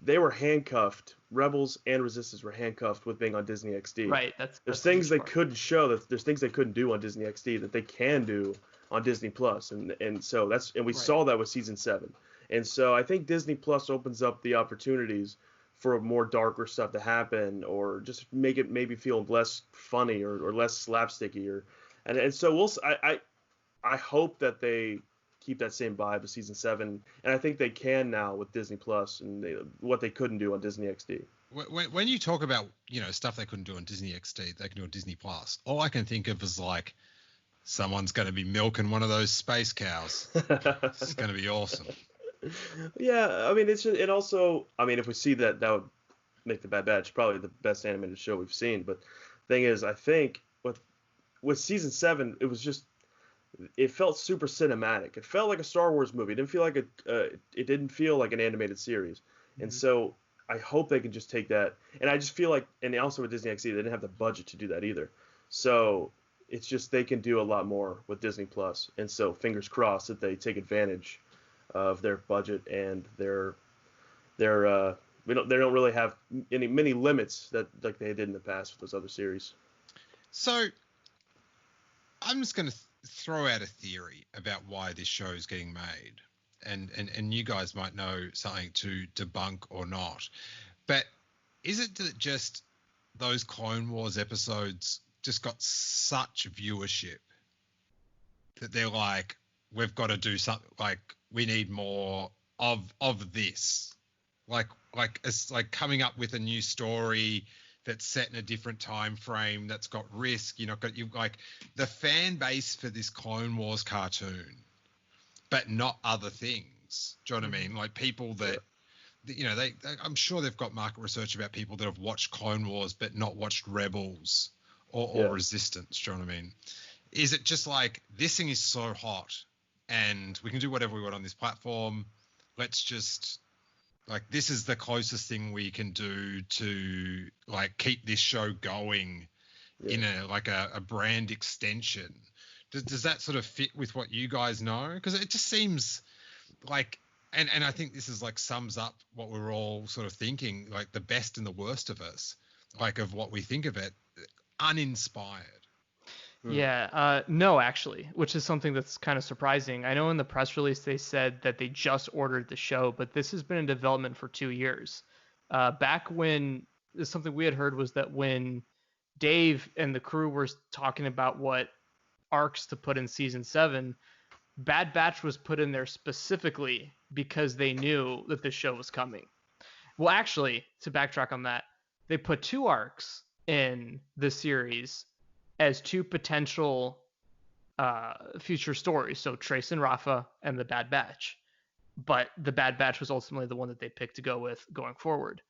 they were handcuffed. Rebels and Resistance were handcuffed with being on Disney XD. Right. There's things they couldn't show. There's things they couldn't do on Disney XD that they can do on Disney Plus, and so we saw that with season 7, and so I think Disney Plus opens up the opportunities for more darker stuff to happen, or just make it maybe feel less funny or less slapsticky, and so I hope that they keep that same vibe of season 7, and I think they can now with Disney Plus and what they couldn't do on Disney XD. When you talk about stuff they couldn't do on Disney XD, they can do on Disney Plus. All I can think of is like someone's going to be milking one of those space cows. It's going to be awesome. Yeah, I mean it also, I mean, if we see that would make the Bad Batch probably the best animated show we've seen. But the thing is, I think with season 7, it felt super cinematic. It felt like a Star Wars movie. It didn't feel like it didn't feel like an animated series. And so I hope they can just take that. And I just feel like, and also with Disney XD, they didn't have the budget to do that either. So it's just they can do a lot more with Disney Plus. And so fingers crossed that they take advantage of their budget and they don't really have many limits that like they did in the past with those other series. So I'm just going to throw out a theory about why this show is getting made, and you guys might know something to debunk or not, but is it that just those Clone Wars episodes just got such viewership that they're like, we've got to do something, like we need more of this, like it's like coming up with a new story that's set in a different time frame, that's got risk. You've like the fan base for this Clone Wars cartoon, but not other things. Do you know what I mean? Like people that, they I'm sure they've got market research about people that have watched Clone Wars but not watched Rebels or Resistance. Do you know what I mean? Is it just like, this thing is so hot and we can do whatever we want on this platform. Let's just, like, this is the closest thing we can do to like keep this show going in a brand extension. Does that sort of fit with what you guys know? Because it just seems like, and I think this is like sums up what we're all sort of thinking, like the best and the worst of us, like of what we think of it, uninspired. Yeah, no, actually, which is something that's kind of surprising. I know in the press release they said that they just ordered the show, but this has been in development for 2 years. Back when, something we had heard was that when Dave and the crew were talking about what arcs to put in season 7, Bad Batch was put in there specifically because they knew that the show was coming. Well, actually, to backtrack on that, they put 2 arcs in the series as 2 potential future stories. So Trace and Rafa and the Bad Batch. But the Bad Batch was ultimately the one that they picked to go with going forward,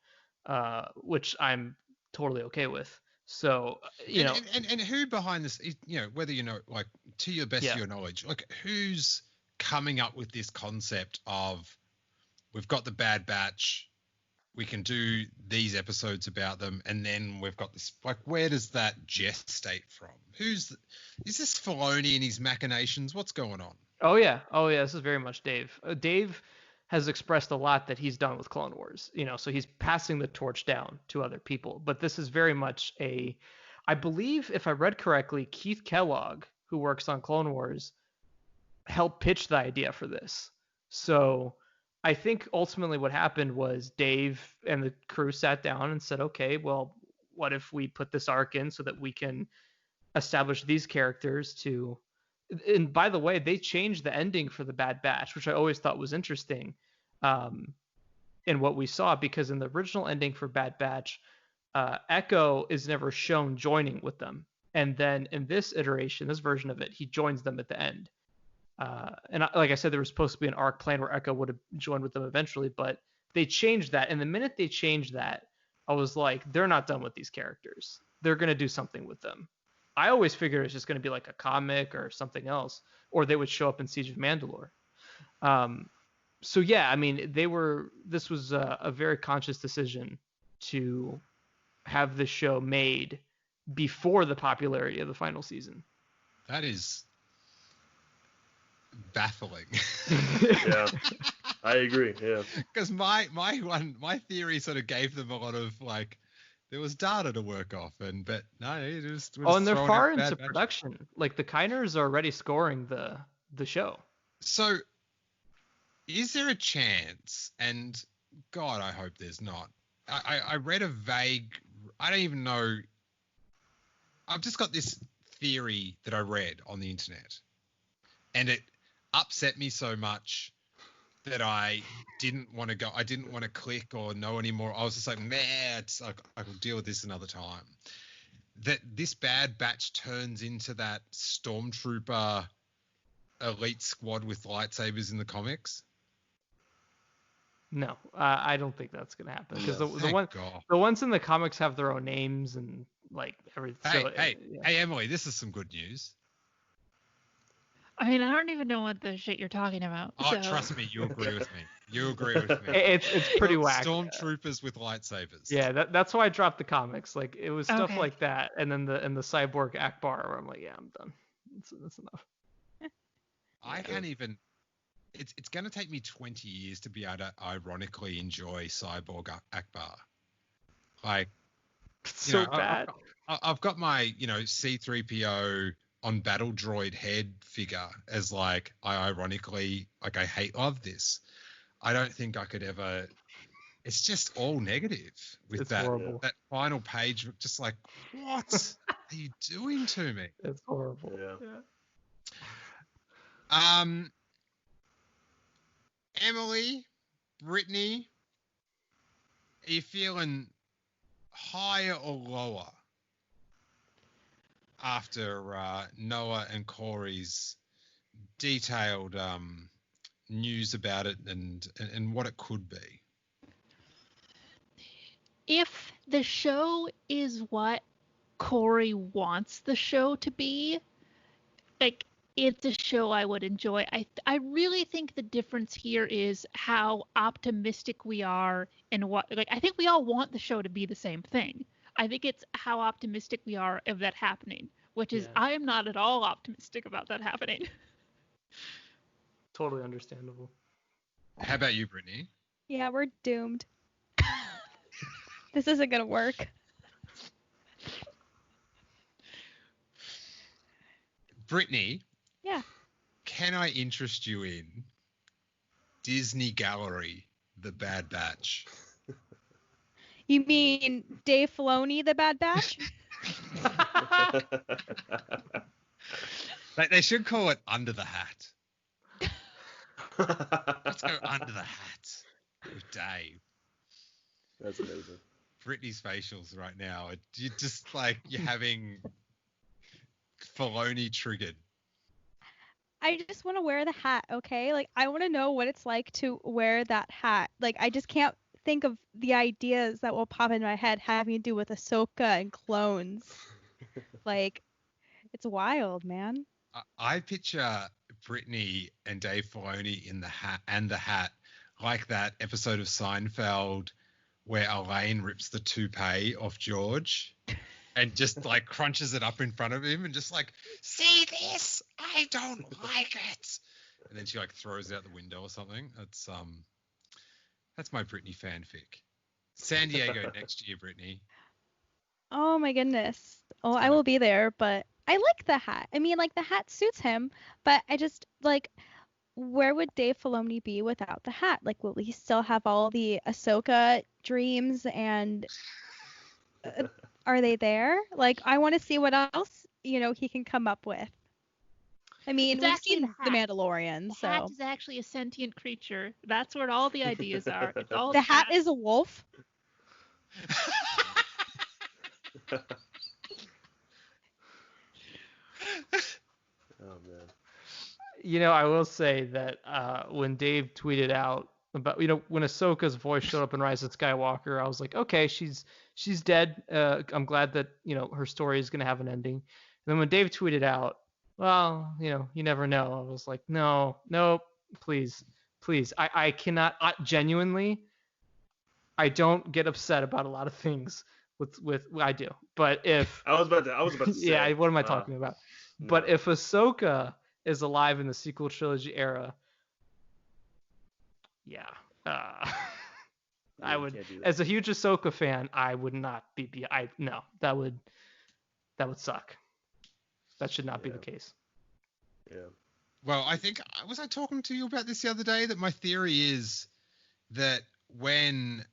which I'm totally okay with. So, and who behind this, whether like to your best of your knowledge, like who's coming up with this concept of we've got the Bad Batch, we can do these episodes about them, and then we've got this, like, where does that gestate from? Is this Filoni and his machinations? What's going on? Oh yeah, this is very much Dave. Dave has expressed a lot that he's done with Clone Wars, so he's passing the torch down to other people. But this is very much I believe, if I read correctly, Keith Kellogg, who works on Clone Wars, helped pitch the idea for this. So I think ultimately what happened was Dave and the crew sat down and said, okay, well, what if we put this arc in so that we can establish these characters to... And by the way, they changed the ending for the Bad Batch, which I always thought was interesting in what we saw, because in the original ending for Bad Batch, Echo is never shown joining with them. And then in this iteration, this version of it, he joins them at the end. And like I said, there was supposed to be an arc plan where Echo would have joined with them eventually, but they changed that. And the minute they changed that, I was like, they're not done with these characters. They're going to do something with them. I always figured it's just going to be like a comic or something else, or they would show up in Siege of Mandalore. So yeah, I mean, this was a very conscious decision to have the show made before the popularity of the final season. That is baffling. Yeah, I agree. Yeah, because my theory sort of gave them a lot of, like, there was data to work off, but no, it was and they're far into production. Like, the Kiners are already scoring the show. So, is there a chance? And God, I hope there's not. I read a vague. I don't even know. I've just got this theory that I read on the internet, and it upset me so much that I didn't want to go. I didn't want to click or know anymore. I was just like, man, I will deal with this another time. That this Bad Batch turns into that stormtrooper elite squad with lightsabers in the comics. No, I don't think that's gonna happen, because the ones in the comics have their own names and like everything. Hey, Emily, this is some good news. I mean, I don't even know what the shit you're talking about. Oh, so. Trust me, you agree with me. You agree with me. It's pretty whack. Stormtroopers with lightsabers. Yeah, that's why I dropped the comics. Like, it was stuff like that, and then the cyborg Akbar, where I'm like, yeah, I'm done. That's enough. I can't even. It's going to take me 20 years to be able to ironically enjoy Cyborg Akbar. Like, so bad. I've got my C-3PO on battle droid head figure as, like, I ironically, like, I love this. I don't think I could ever. It's just all negative with it's that horrible. That final page. Just like, what are you doing to me? It's horrible. Yeah. Emily, Brittani, are you feeling higher or lower after Noah and Corey's detailed news about it and what it could be? If the show is what Corey wants the show to be, like, it's a show I would enjoy. I really think the difference here is how optimistic we are and what, like, I think we all want the show to be the same thing. I think it's how optimistic we are of that happening, which is I am not at all optimistic about that happening. Totally understandable. How about you, Brittani? Yeah, we're doomed. This isn't gonna work. Brittani. Yeah. Can I interest you in Disney Gallery, The Bad Batch? You mean Dave Filoni, The Bad Batch? They should call it Under the Hat. Let's go Under the Hat with Dave. That's amazing. Brittany's facials right now. You just like you're having Filoni triggered. I just want to wear the hat, okay? Like, I want to know what it's like to wear that hat. Like, I just can't think of the ideas that will pop in my head having to do with Ahsoka and clones. Like, it's wild, man. I picture Brittany and Dave Filoni in the hat like that episode of Seinfeld where Elaine rips the toupee off George and just like crunches it up in front of him and just like, see this? I don't like it. And then she like throws it out the window or something. That's my Brittany fanfic. San Diego next year, Brittany. Oh my goodness. Oh, I will be there, but I like the hat. I mean, like, the hat suits him, but I just, like, where would Dave Filoni be without the hat? Like, will he still have all the Ahsoka dreams and are they there? Like, I want to see what else, he can come up with. I mean, It's we've actually seen the The hat. Mandalorian, The so. hat is actually a sentient creature. That's where all the ideas are. It's all The hat is a wolf? Oh man. I will say that when Dave tweeted out about, when Ahsoka's voice showed up in Rise of Skywalker, I was like, okay, she's dead. I'm glad that, her story is going to have an ending. And then when Dave tweeted out, well, you never know. I was like, no, please. I cannot, genuinely, I don't get upset about a lot of things with I do. But if I was about to say. yeah, what am I talking about? No. But if Ahsoka is alive in the sequel trilogy era, yeah, I you would, can't do that. as a huge Ahsoka fan, I would not be. No, that would suck. That should not be the case. Yeah. Well, I think, was I talking to you about this the other day? That my theory is that when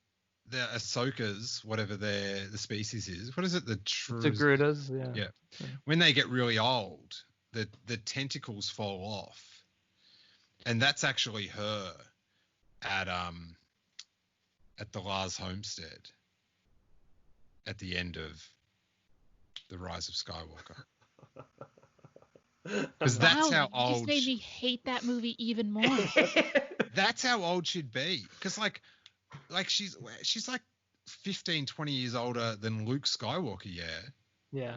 the Ahsokas, whatever the species is, what is it? The Grutas, yeah. When they get really old, the tentacles fall off, and that's actually her at the Lars homestead at the end of the Rise of Skywalker. Because that's how You old. just made me hate that movie even more. That's how old she'd be. Because like she's like 15, 20 years older than Luke Skywalker. Yeah.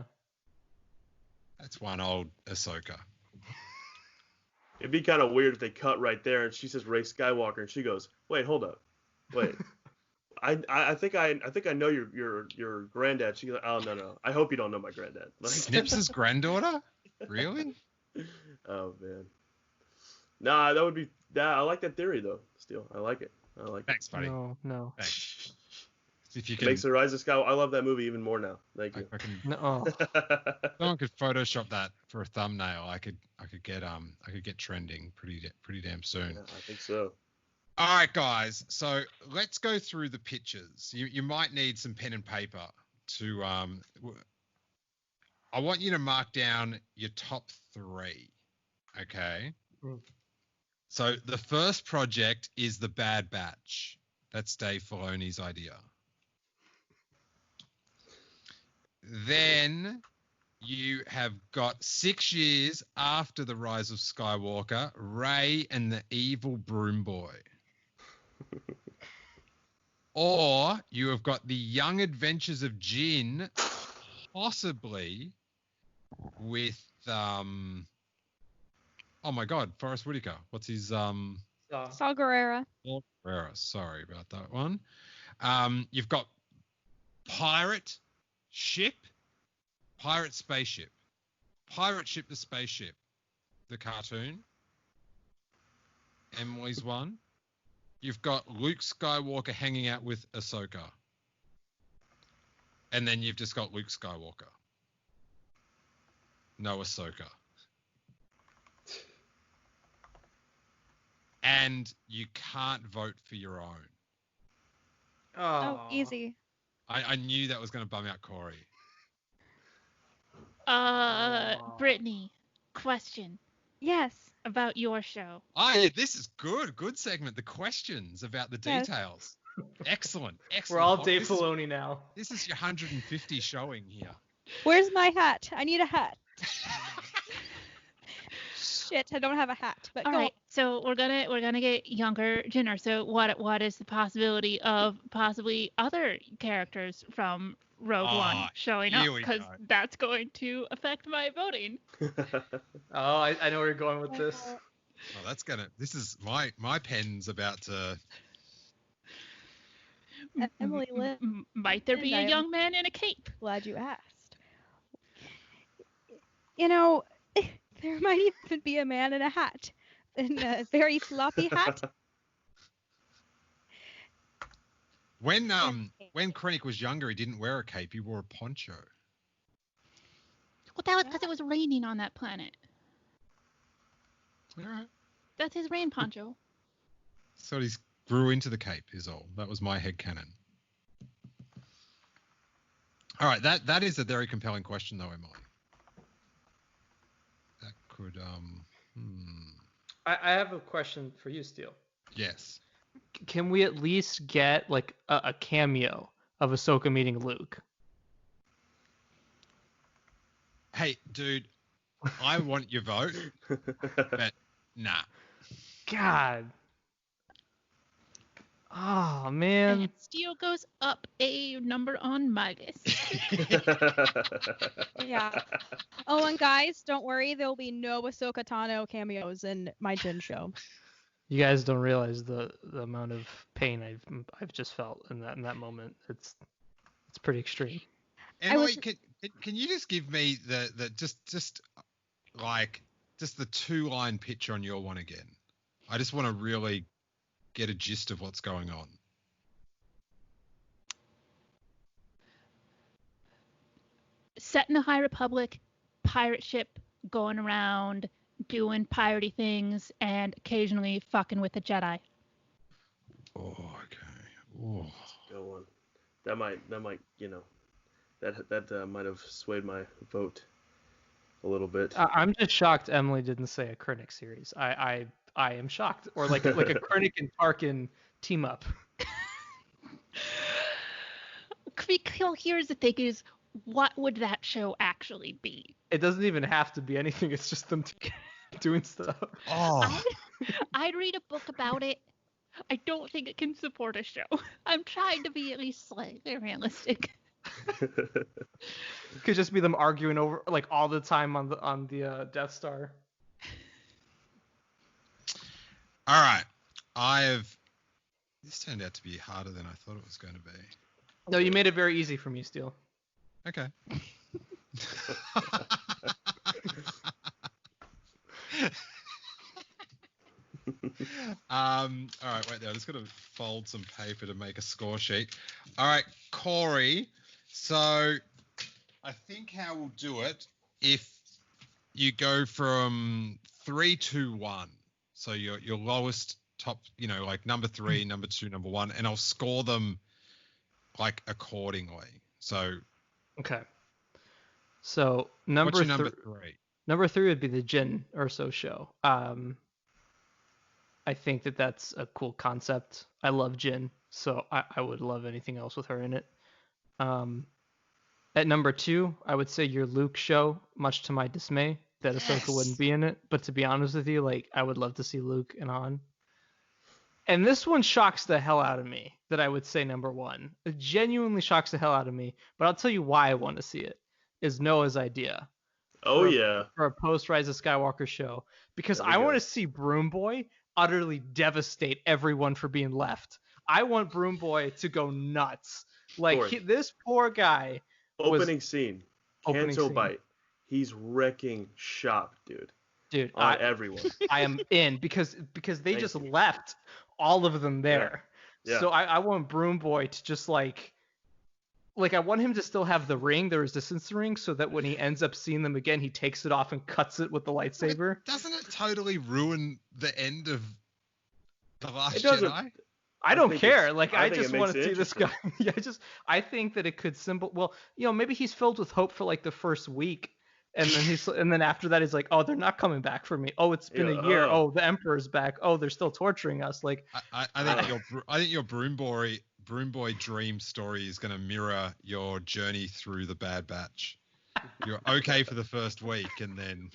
That's one old Ahsoka. It'd be kind of weird if they cut right there and she says Rey Skywalker and she goes, "Wait, hold up, wait, I think I know your granddad." She goes, "Oh no, I hope you don't know my granddad." Like, Snips' granddaughter? Really? Oh man, nah, that would be that. I like that theory though. Steele, I like it. Thanks, buddy. No. Thanks. If you It can, makes the Rise of Skywalker. I love that movie even more now. Thank you. I can, No. someone could Photoshop that for a thumbnail. I could get trending pretty damn soon. Yeah, I think so. All right, guys. So let's go through the pictures. You might need some pen and paper to. I want you to mark down your top 3. Okay. Mm. So the first project is The Bad Batch. That's Dave Filoni's idea. Then you have got 6 years after the Rise of Skywalker, Rey and the Evil Broom Boy. Or you have got The Young Adventures of Jin, possibly with oh my God, Forrest Whitaker. What's his Saw Gerrera. Guerrero. Sorry about that one. You've got Pirate Spaceship, Pirate Ship the Spaceship, the cartoon. Emily's one. You've got Luke Skywalker hanging out with Ahsoka. And then you've just got Luke Skywalker. No Ahsoka. And you can't vote for your own. Oh, easy. I knew that was going to bum out Corey. Brittany, question Yes. about your show. Oh, yeah, this is good. Good segment. The questions about the Yes. details. Excellent. We're all Oh, Dave Filoni now. This is your 150 showing here. Where's my hat? I need a hat. Shit, I don't have a hat. But All go right, so we're gonna get younger Jenner. So what is the possibility of possibly other characters from Rogue One showing up? here we Because go. that's going to affect my voting. Oh, I know where you're going with this. Oh, this is my pen's about to. Emily Lynn, Might there be a I'm young man in a cape? glad you asked. You know, there might even be a man in a hat. In a very floppy hat. When Krennic was younger, he didn't wear a cape. He wore a poncho. Well, that was because it was raining on that planet. All right. That's his rain poncho. So he grew into the cape is all. That was my headcanon. All right, that is a very compelling question, though, Emily. That could I have a question for you, Steele. Yes. Can we at least get like a cameo of Ahsoka meeting Luke? Hey, dude, I want your vote, but nah. God. Oh man. And Steele goes up a number on my list. Yeah. Oh, and guys, don't worry. There'll be no Ahsoka Tano cameos in my Jin show. You guys don't realize the amount of pain I've just felt in that moment. It's pretty extreme. Emily, can you just give me the just the 2-line pitch on your one again? I just want to really get a gist of what's going on. Set in the High Republic, pirate ship going around doing piratey things and occasionally fucking with the Jedi. Oh, okay. Oh. Go on. That might that might have swayed my vote a little bit. I'm just shocked Emily didn't say a Krennic series. I am shocked. Or like a Krennic and Tarkin team up. Here's the thing is, what would that show actually be? It doesn't even have to be anything. It's just them doing stuff. Oh. I'd read a book about it. I don't think it can support a show. I'm trying to be at least slightly realistic. Could just be them arguing over like all the time on the Death Star. All right. This turned out to be harder than I thought it was going to be. No, you made it very easy for me, Steele. Okay. All right, wait there. I'm just going to fold some paper to make a score sheet. All right, Corey. So I think how we'll do it, if you go from 3, 2, 1. So your lowest top, like number 3, number 2, number 1, and I'll score them like accordingly. So okay. So what's your number 3? Number 3 would be the Jyn Erso show. I think that's a cool concept. I love Jyn, so I would love anything else with her in it. At number 2, I would say your Luke show, much to my dismay, that Ahsoka wouldn't be in it. But to be honest with you, like I would love to see Luke and Han. And this one shocks the hell out of me that I would say number 1. It genuinely shocks the hell out of me. But I'll tell you why I want to see it. Is Noah's idea. For a post Rise of Skywalker show. Because I want to see Broom Boy utterly devastate everyone for being left. I want Broom Boy to go nuts. Like this poor guy. Opening scene. Canto Bight. He's wrecking shop, dude. On everyone. I am in because they just left all of them there. Yeah. So I want Broom Boy to just like I want him to still have the ring, the resistance ring, so that when he ends up seeing them again, he takes it off and cuts it with the lightsaber. Doesn't it totally ruin the end of The Last Jedi? I don't care. Like I just want to see this guy. I think that it could maybe he's filled with hope for like the first week, and then after that he's like, oh, they're not coming back for me. Oh, it's been a year. Oh, the Emperor's back. Oh, they're still torturing us. Like, I think your Broom Boy dream story is going to mirror your journey through the Bad Batch. You're okay for the first week, and then.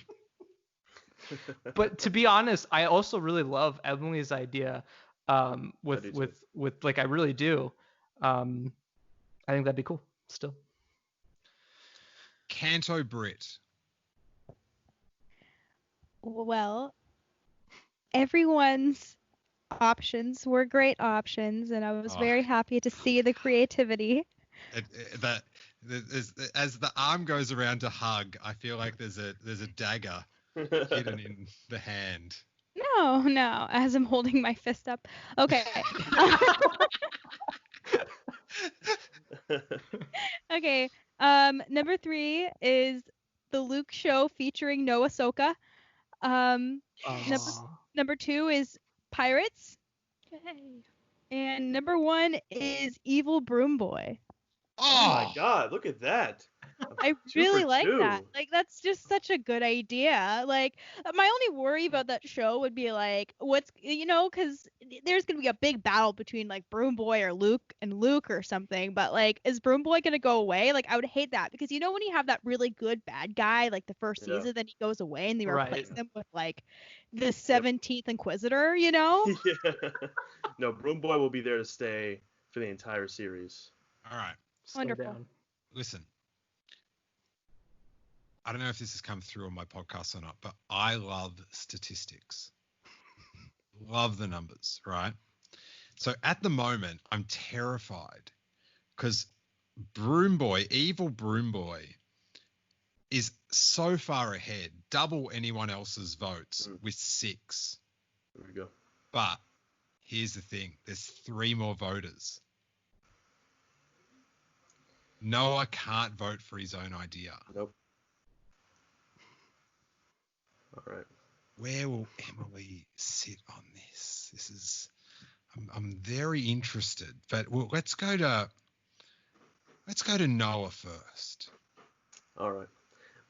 But to be honest, I also really love Emily's idea. With like, I really do. I think that'd be cool. Still. Canto Brit. Well, everyone's options were great options, and I was very happy to see the creativity. As the arm goes around to hug, I feel like there's a dagger hidden in the hand. No, as I'm holding my fist up. Okay. Okay. Number 3 is the Luke show featuring no Ahsoka. Number 2 is Pirates. Yay. And number 1 is Evil Broom Boy. Oh my God! Look at that. I really like that. Like, that's just such a good idea. Like, my only worry about that show would be like, because there's gonna be a big battle between like Broom Boy or Luke or something. But like, is Broom Boy gonna go away? Like, I would hate that, because when you have that really good bad guy like the first season, then he goes away and they replace him with like the 17th Inquisitor. Yeah. No, Broom Boy will be there to stay for the entire series. All right. Wonderful. Listen. I don't know if this has come through on my podcast or not, but I love statistics. Love the numbers, right? So at the moment, I'm terrified because Evil Broom Boy, is so far ahead, double anyone else's votes with 6. There we go. But here's the thing. There's 3 more voters. Noah can't vote for his own idea. Nope. All right. Where will Emily sit on this? This is, I'm very interested. But let's go to Noah first. All right.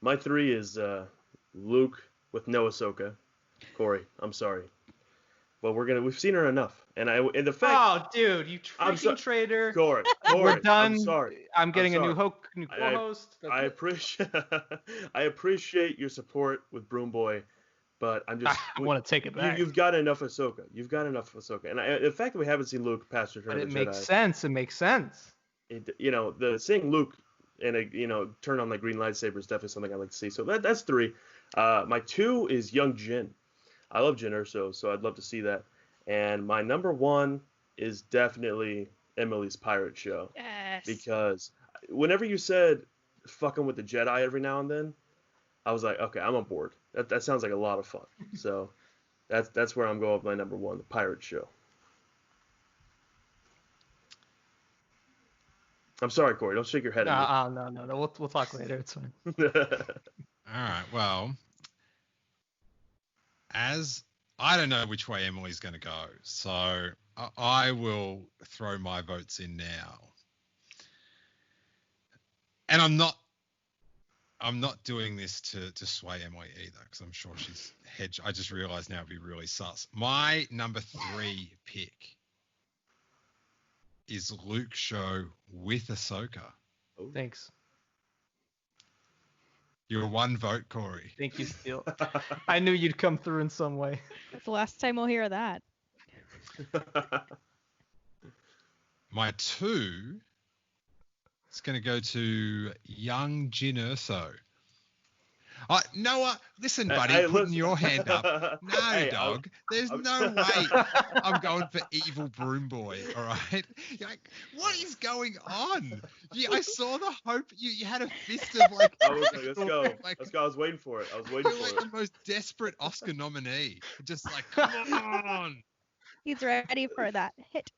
My 3 is Luke with no Ahsoka. Corey, I'm sorry, but we've seen her enough, and the fact. Oh, dude, you freaking traitor! Corey, we're done. I'm sorry. I'm getting a new co-host. I appreciate your support with Broom Boy, but I'm just. I want to take it back. You've got enough Ahsoka. And the fact that we haven't seen Luke past Return of the Jedi. It makes sense. The seeing Luke and turn on the green lightsaber is definitely something I'd like to see. So that's 3. My 2 is young Jin. I love Jin Erso, so I'd love to see that. And my number 1 is definitely Emily's pirate show. Yes. Because whenever you said fucking with the Jedi every now and then, I was like, okay, I'm on board. That sounds like a lot of fun. So that's where I'm going with my number 1, the pirate show. I'm sorry, Corey. Don't shake your head at me. No. We'll talk later. It's fine. All right. Well, as I don't know which way Emily's going to go, so I will throw my votes in now. And I'm not doing this to sway Emily either, because I'm sure she's hedged. I just realized now it'd be really sus. My number 3 pick is Luke show with Ahsoka. Oh. Thanks. You're 1 vote, Corey. Thank you, Steele. I knew you'd come through in some way. That's the last time we'll hear that. My 2 is going to go to young Jin Erso. Noah, listen, buddy, putting your hand up. No, hey, dog. There's no way I'm going for Evil Broom Boy, all right? You're like, what is going on? I saw the hope. You had a fist of like... I was like, let's go. Let's go. I was waiting for it. You're like the most desperate Oscar nominee. Just like, come on. He's ready for that hit.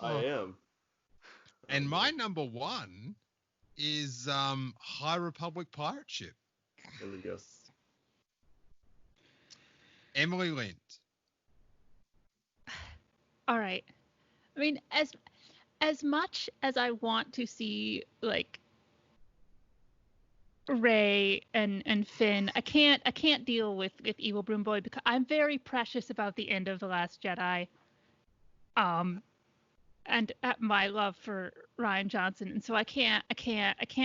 I am. And my number 1 is High Republic Pirate Ship. There we go. Emily Lind. All right. I mean, as much as I want to see like Rey and Finn. I can't deal with evil Broom Boy because I'm very precious about the end of The Last Jedi. And my love for Rian Johnson, and so I can't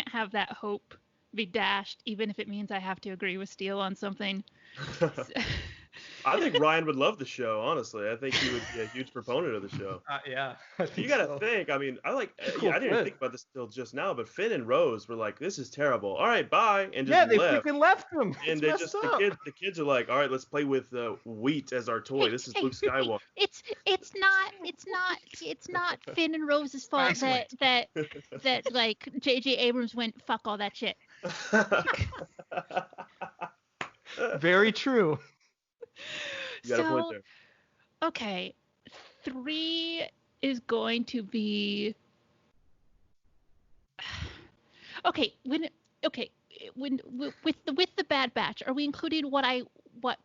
have that hope be dashed, even if it means I have to agree with Steele on something. I think Ryan would love the show, honestly. I think he would be a huge proponent of the show. Yeah. You gotta think. I mean, I didn't even think about this till just now, but Finn and Rose were like, "This is terrible. All right, bye," and just they left. freaking left them. And they just the kids are like, "All right, let's play with wheat as our toy. This is Luke Skywalker." It's not Finn and Rose's fault that like J.J. Abrams went fuck all that shit. Very true. You got a point there. Okay, 3 is going to be okay. With the Bad Batch, are we including what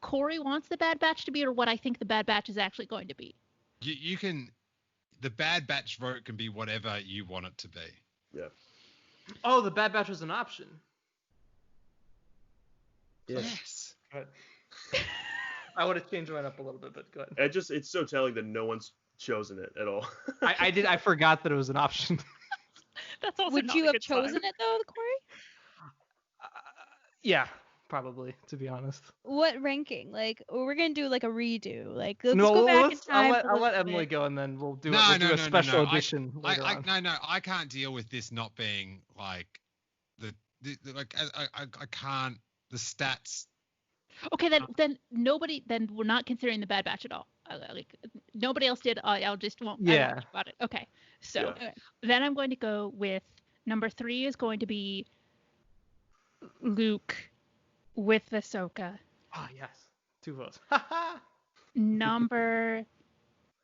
Corey wants the Bad Batch to be, or what I think the Bad Batch is actually going to be? You can, the Bad Batch vote can be whatever you want it to be. Yeah. Oh, the Bad Batch was an option. Yes. Good. I would have changed mine up a little bit, but go ahead. It's so telling that no one's chosen it at all. I forgot that it was an option. That's also Would not you a have good chosen sign. it though, Corey? Yeah, probably, to be honest. What ranking? Like, we're gonna do like a redo. Like, let's go back in time. I'll let Emily go, and then we'll do No, a special edition later on. I can't deal with this not being like I can't, the stats. Okay, then we're not considering the Bad Batch at all. Like nobody else did. I'll just won't. I won't think about it. Okay, so then I'm going to go with number 3 is going to be Luke with Ahsoka. Oh yes, 2 votes. Number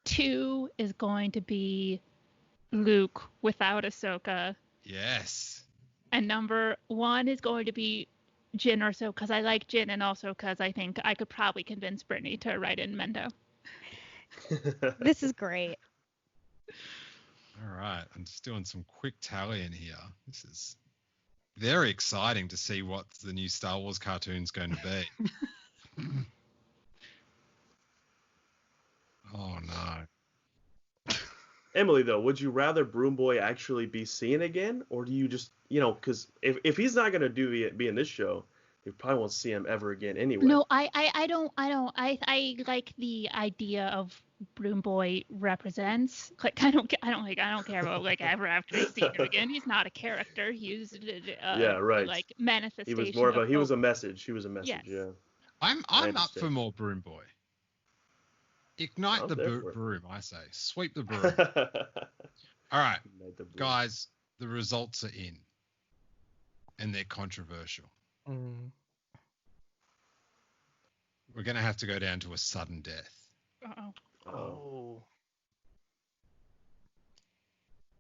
2 is going to be Luke without Ahsoka. Yes. And number 1 is going to be Jin, or so, because I like Jin, and also because I think I could probably convince Brittany to write in Mendo. This is great. All right, I'm just doing some quick tally in here. This is very exciting to see what the new Star Wars cartoon's going to be. Oh no. Emily, though, would you rather Broom Boy actually be seen again, or do you just, because if he's not gonna be in this show, you probably won't see him ever again anyway. No, I don't. I like the idea of Broom Boy represents. Like I don't care about like ever after I see him again. He's not a character. He's right. Like manifestation. He was more of a. He was a message. He was a message. Yes. Yeah. I'm up for more Broom Boy. Ignite the broom, I say. Sweep the broom. All right, guys, the results are in, and they're controversial. We're going to have to go down to a sudden death. Oh.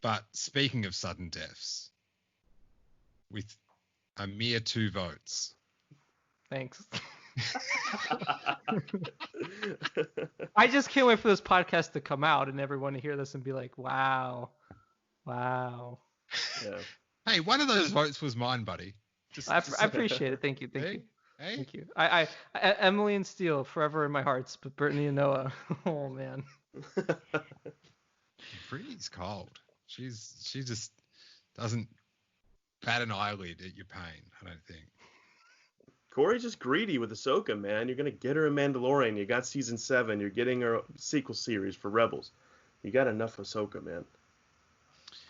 But speaking of sudden deaths, with a mere 2 votes. Thanks. I just can't wait for this podcast to come out and everyone to hear this and be like, wow. Yeah. Hey, one of those votes was mine, buddy. I appreciate it. Thank you. Hey. Thank you. I Emily and Steele forever in my hearts, but Brittany and Noah, oh man. Brittany's cold. She just doesn't bat an eyelid at your pain, I don't think. Corey's just greedy with Ahsoka, man. You're gonna get her in Mandalorian. You got season 7. You're getting her sequel series for Rebels. You got enough Ahsoka, man.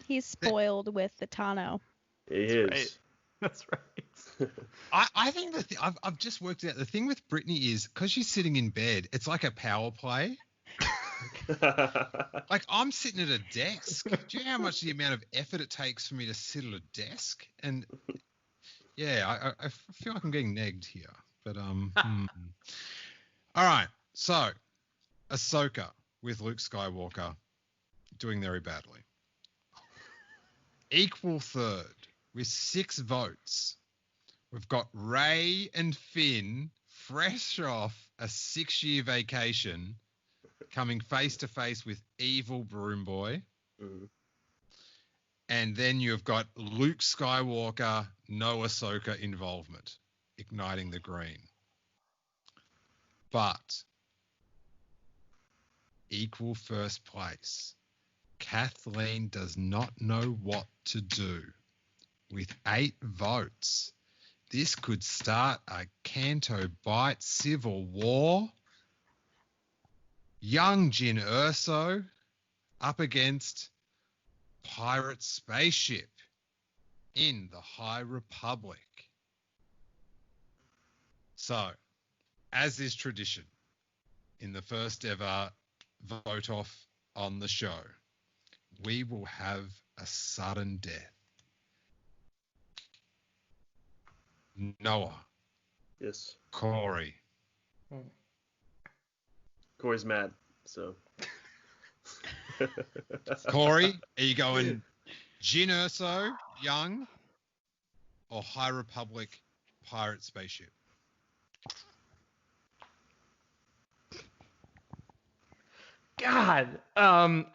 He's spoiled with the Tano. He is. Right. That's right. I think I've just worked out the thing with Brittany is because she's sitting in bed, it's like a power play. Like I'm sitting at a desk. Do you know how much the amount of effort it takes for me to sit at a desk? And yeah, I feel like I'm getting negged here. But All right. So Ahsoka with Luke Skywalker doing very badly. Equal third with 6 votes. We've got Rey and Finn fresh off a 6-year vacation coming face to face with evil Broom Boy. Mm-hmm. And then you've got Luke Skywalker, no Ahsoka involvement, igniting the green. But equal first place. Kathleen does not know what to do. With 8 votes, this could start a Canto Bight civil war. Young Jyn Erso up against pirate spaceship in the High Republic. So, as is tradition, in the first ever vote off on the show, we will have a sudden death. Noah. Yes. Corey. Corey's mad, so. Corey, are you going Jyn Erso, young, or High Republic pirate spaceship? God, I'm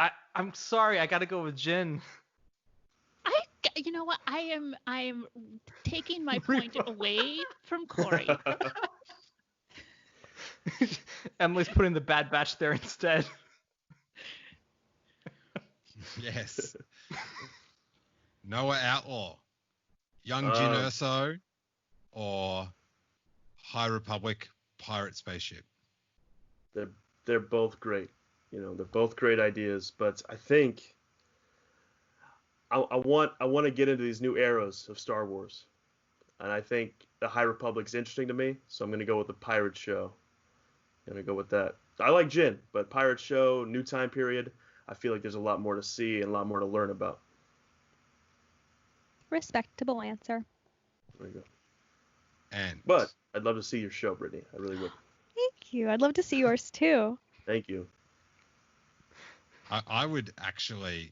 sorry, I gotta go with Jyn. You know what? I am taking my point away from Corey. Emily's putting the Bad Batch there instead. Yes. Noah Outlaw, young Jyn Erso, or High Republic pirate spaceship? They're both great. You know, they're both great ideas, but I think I want to get into these new eras of Star Wars, and I think the High Republic's interesting to me, so I'm gonna go with the pirate show. I'm gonna go with that. I like Jyn, but pirate show, new time period. I feel like there's a lot more to see and a lot more to learn about. Respectable answer. There you go. And But I'd love to see your show, Brittany. I really would. Thank you. I'd love to see yours too. Thank you. I would actually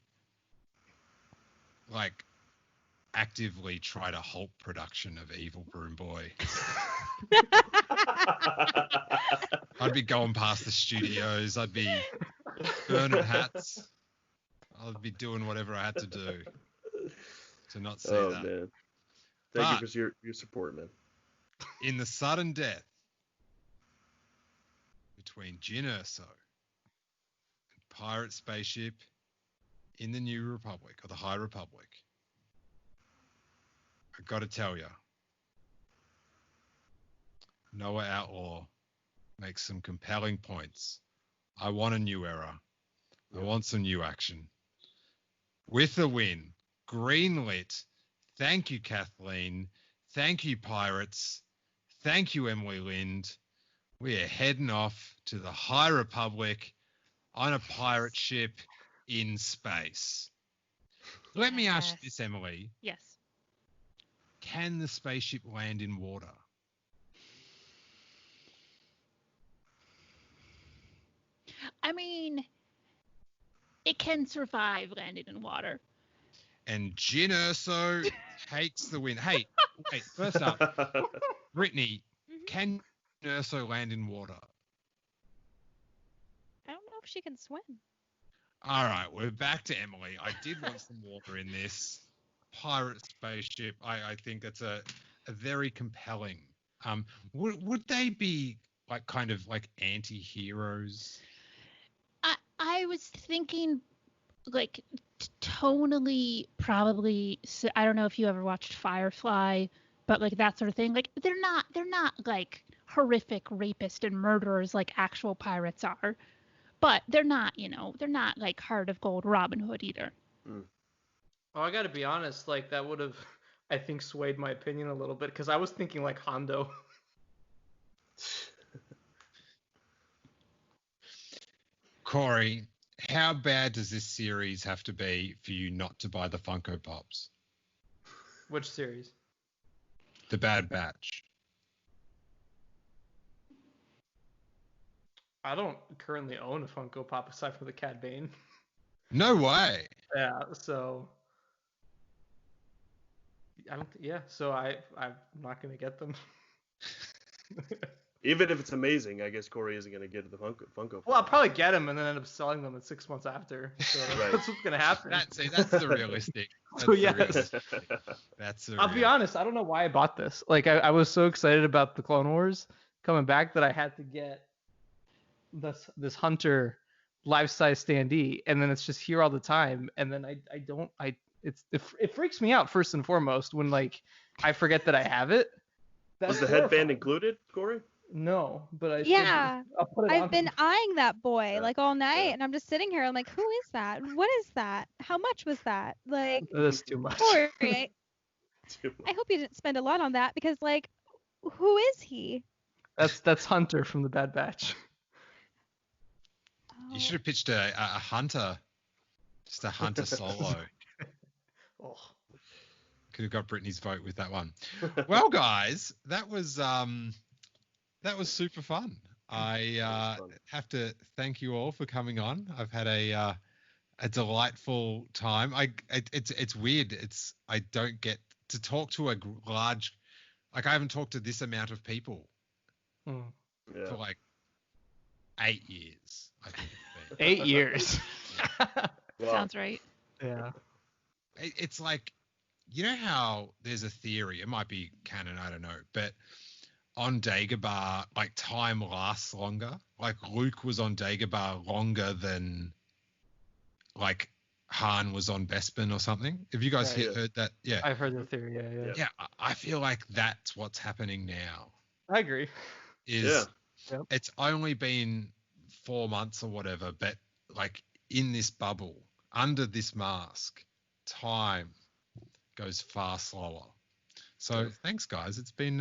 actively try to halt production of Evil Broom Boy. I'd be going past the studios. I'd be burning hats. I'd be doing whatever I had to do to not see that. Man. Thank you for your support, man. In the sudden death between Jyn Erso and pirate spaceship in the New Republic, or the High Republic, I got to tell you, Noah Outlaw makes some compelling points. I want a new era. I want some new action. With a win, greenlit. Thank you, Kathleen. Thank you, pirates. Thank you, Emily Lind. We are heading off to the High Republic on a pirate ship in space. Let me ask you this, Emily. Yes. Can the spaceship land in water? I mean, it can survive landing in water. And Jyn Erso takes the win. Hey, wait, first up, Brittany, can Jyn Erso land in water? I don't know if she can swim. All right, we're back to Emily. I did want some water in this pirate spaceship. I think that's a very compelling. Would they be kind of anti-heroes? I was thinking tonally probably. So I don't know if you ever watched Firefly, but that sort of thing. They're not horrific rapists and murderers like actual pirates are, but they're not Heart of Gold Robin Hood either. Oh, I gotta be honest, that would have, I think, swayed my opinion a little bit, because I was thinking Hondo. Corey, how bad does this series have to be for you not to buy the Funko Pops? Which series? The Bad Batch. I don't currently own a Funko Pop aside from the Cad Bane. No way. Yeah, so so I'm not gonna get them. Even if it's amazing, I guess Corey isn't gonna get the Funko. Well, I'll probably get them and then end up selling them in 6 months after. So Right. that's what's gonna happen. That's the realistic. That's So, the yes. realistic. That's the I'll be real- honest, I don't know why I bought this. Like, I was so excited about the Clone Wars coming back that I had to get this Hunter life-size standee, and then it's just here all the time, and then it freaks me out first and foremost when like I forget that I have it. Was That's the headband horrifying. included, Corey? No, but I'll put it I've on. been eyeing that boy Yeah, like all night, yeah. and I'm just sitting here. I'm like, who is that? What is that? How much was that? Like, That's too much. Corey, I hope you didn't spend a lot on that because, like, who is he? That's Hunter from the Bad Batch. You should have pitched a Hunter, just a Hunter solo. Oh. Could have got Brittany's vote with that one. Well, guys, that was super fun. I have to thank you all for coming on. I've had a delightful time. It's weird. I don't get to talk to a large, like I haven't talked to this amount of people Yeah. for like 8 years. I think it's been. 8 years. Wow. Sounds right. Yeah. It's like, you know how there's a theory, it might be canon, I don't know, but on Dagobah, like time lasts longer. Like Luke was on Dagobah longer than like Han was on Bespin or something. Have you guys Right. heard that? Yeah. I've heard the theory. Yeah. Yeah, I feel like that's what's happening now. I agree. Is Yep. It's only been 4 months or whatever, but like in this bubble, under this mask, time goes far slower. So thanks, guys. It's been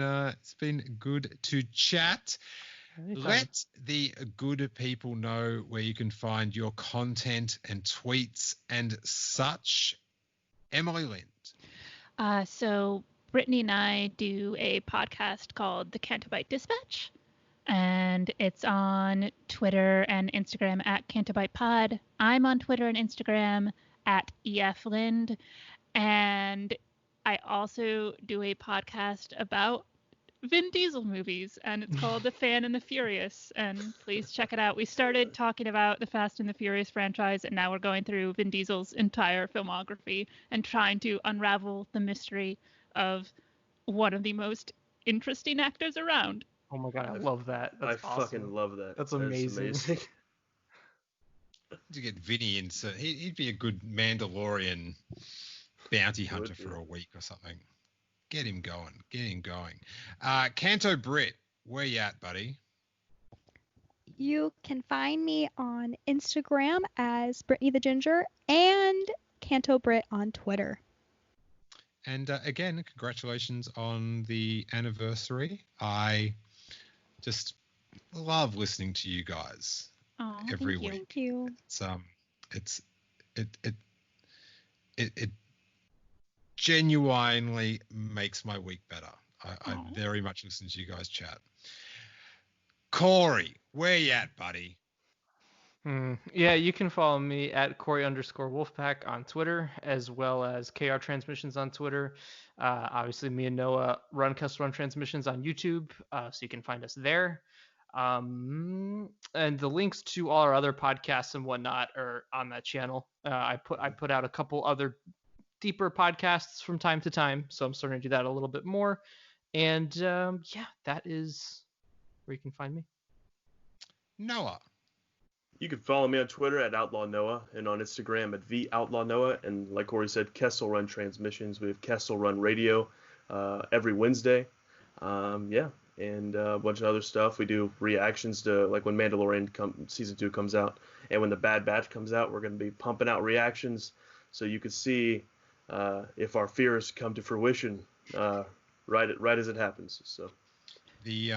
good to chat. Anytime. Let the good people know where you can find your content and tweets and such. Emily Lind. So Brittany and I do a podcast called the Canto Bight Dispatch, and it's on Twitter and Instagram at Canto Bight Pod. I'm on Twitter and Instagram at EFLind, and I also do a podcast about Vin Diesel movies, and it's called The Fan and the Furious, and please check it out. We started talking about the Fast and the Furious franchise, and now we're going through Vin Diesel's entire filmography and trying to unravel the mystery of one of the most interesting actors around. Oh my god, I love that. That's I awesome. fucking love that. That's That is amazing. To get Vinny in, so he'd be a good Mandalorian bounty hunter for a week or something. Get him going. Canto Brit, where you at, buddy? You can find me on Instagram as Brittany the Ginger and Canto Brit on Twitter. And again, congratulations on the anniversary. I just love listening to you guys Oh, every thank you. week. Thank you. It genuinely makes my week better. I Aw. very much listen to you guys chat. Corey, where you at, buddy? Yeah, you can follow me at Corey_Wolfpack on Twitter, as well as KR Transmissions on Twitter. Obviously, me and Noah run Kessel Run Transmissions on YouTube, so you can find us there. And the links to all our other podcasts and whatnot are on that channel. I put out a couple other deeper podcasts from time to time, so I'm starting to do that a little bit more. And yeah, that is where you can find me. Noah. You can follow me on Twitter at Outlaw Noah and on Instagram at @OutlawNoah. And like Corey said, Kessel Run Transmissions. We have Kessel Run Radio every Wednesday. Yeah, and a bunch of other stuff. We do reactions to, like, when Mandalorian season 2 comes out, and when the Bad Batch comes out, we're going to be pumping out reactions so you could see if our fears come to fruition right as it happens. So The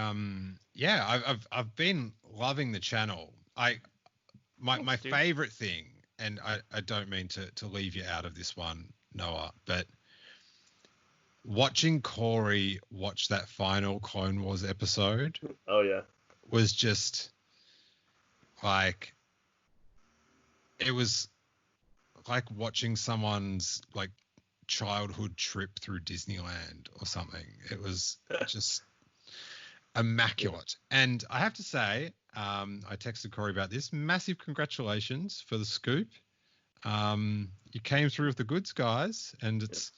yeah, I've been loving the channel. My Thanks, dude. favorite thing, and I don't mean to leave you out of this one, Noah, but watching Corey watch that final Clone Wars episode oh yeah, was just like, it was like watching someone's like childhood trip through Disneyland or something. It was just immaculate. And I have to say, I texted Corey about this. Massive congratulations for the scoop. You came through with the goods, guys, and it's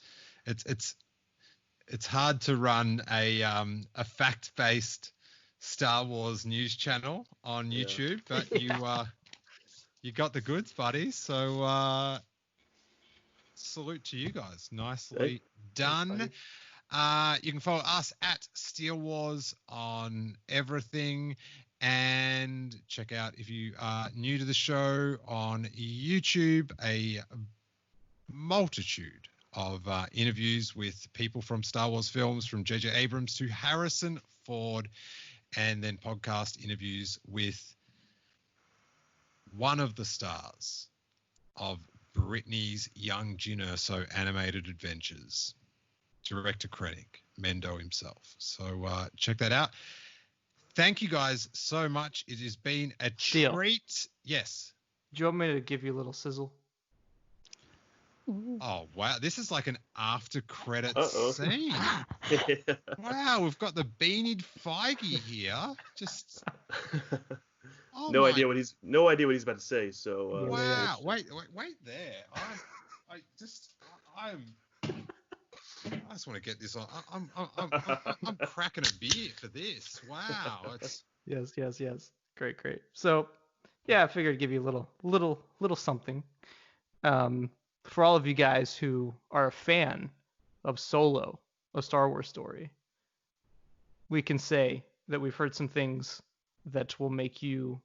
hard to run a fact-based Star Wars news channel on YouTube, but you got the goods, buddy. So salute to you guys. Nicely done. You can follow us at Steele Wars on everything, and check out, if you are new to the show, on YouTube, a multitude of interviews with people from Star Wars films, from J.J. Abrams to Harrison Ford, and then podcast interviews with one of the stars of Brittany's Young Jyn Erso animated adventures, director critic Mendo himself. So check that out. Thank you guys so much. It has been a Steele. treat. Yes. Do you want me to give you a little sizzle? Ooh. Oh, wow. This is like an after credits Uh-oh. scene. Wow. We've got the beanied Feige here. Just. Oh no my- idea what he's about to say. So Wow. Wait there. I just want to get this on. I'm cracking a beer for this. Wow. It's Yes. Great. So, yeah, I figured I'd give you a little something. For all of you guys who are a fan of Solo, a Star Wars story, we can say that we've heard some things that will make you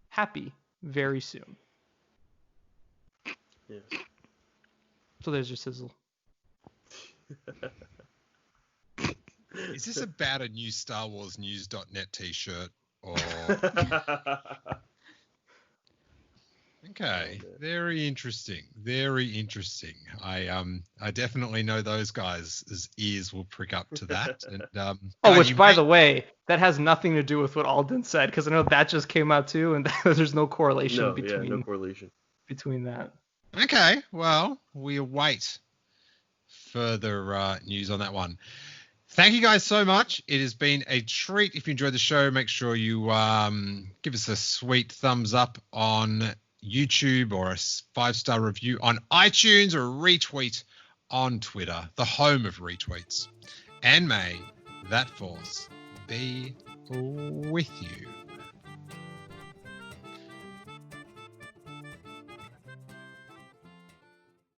happy very soon. yeah. So there's your sizzle. Is this about a new Star Wars News.net t-shirt or? Okay, very interesting. I definitely know those guys' ears will prick up to that. And Which, by the way, that has nothing to do with what Alden said, because I know that just came out too, and there's no correlation no correlation. between that. Okay, well, we await further news on that one. Thank you guys so much. It has been a treat. If you enjoyed the show, make sure you give us a sweet thumbs up on YouTube, or a 5-star review on iTunes, or a retweet on Twitter, the home of retweets. And may that force be with you.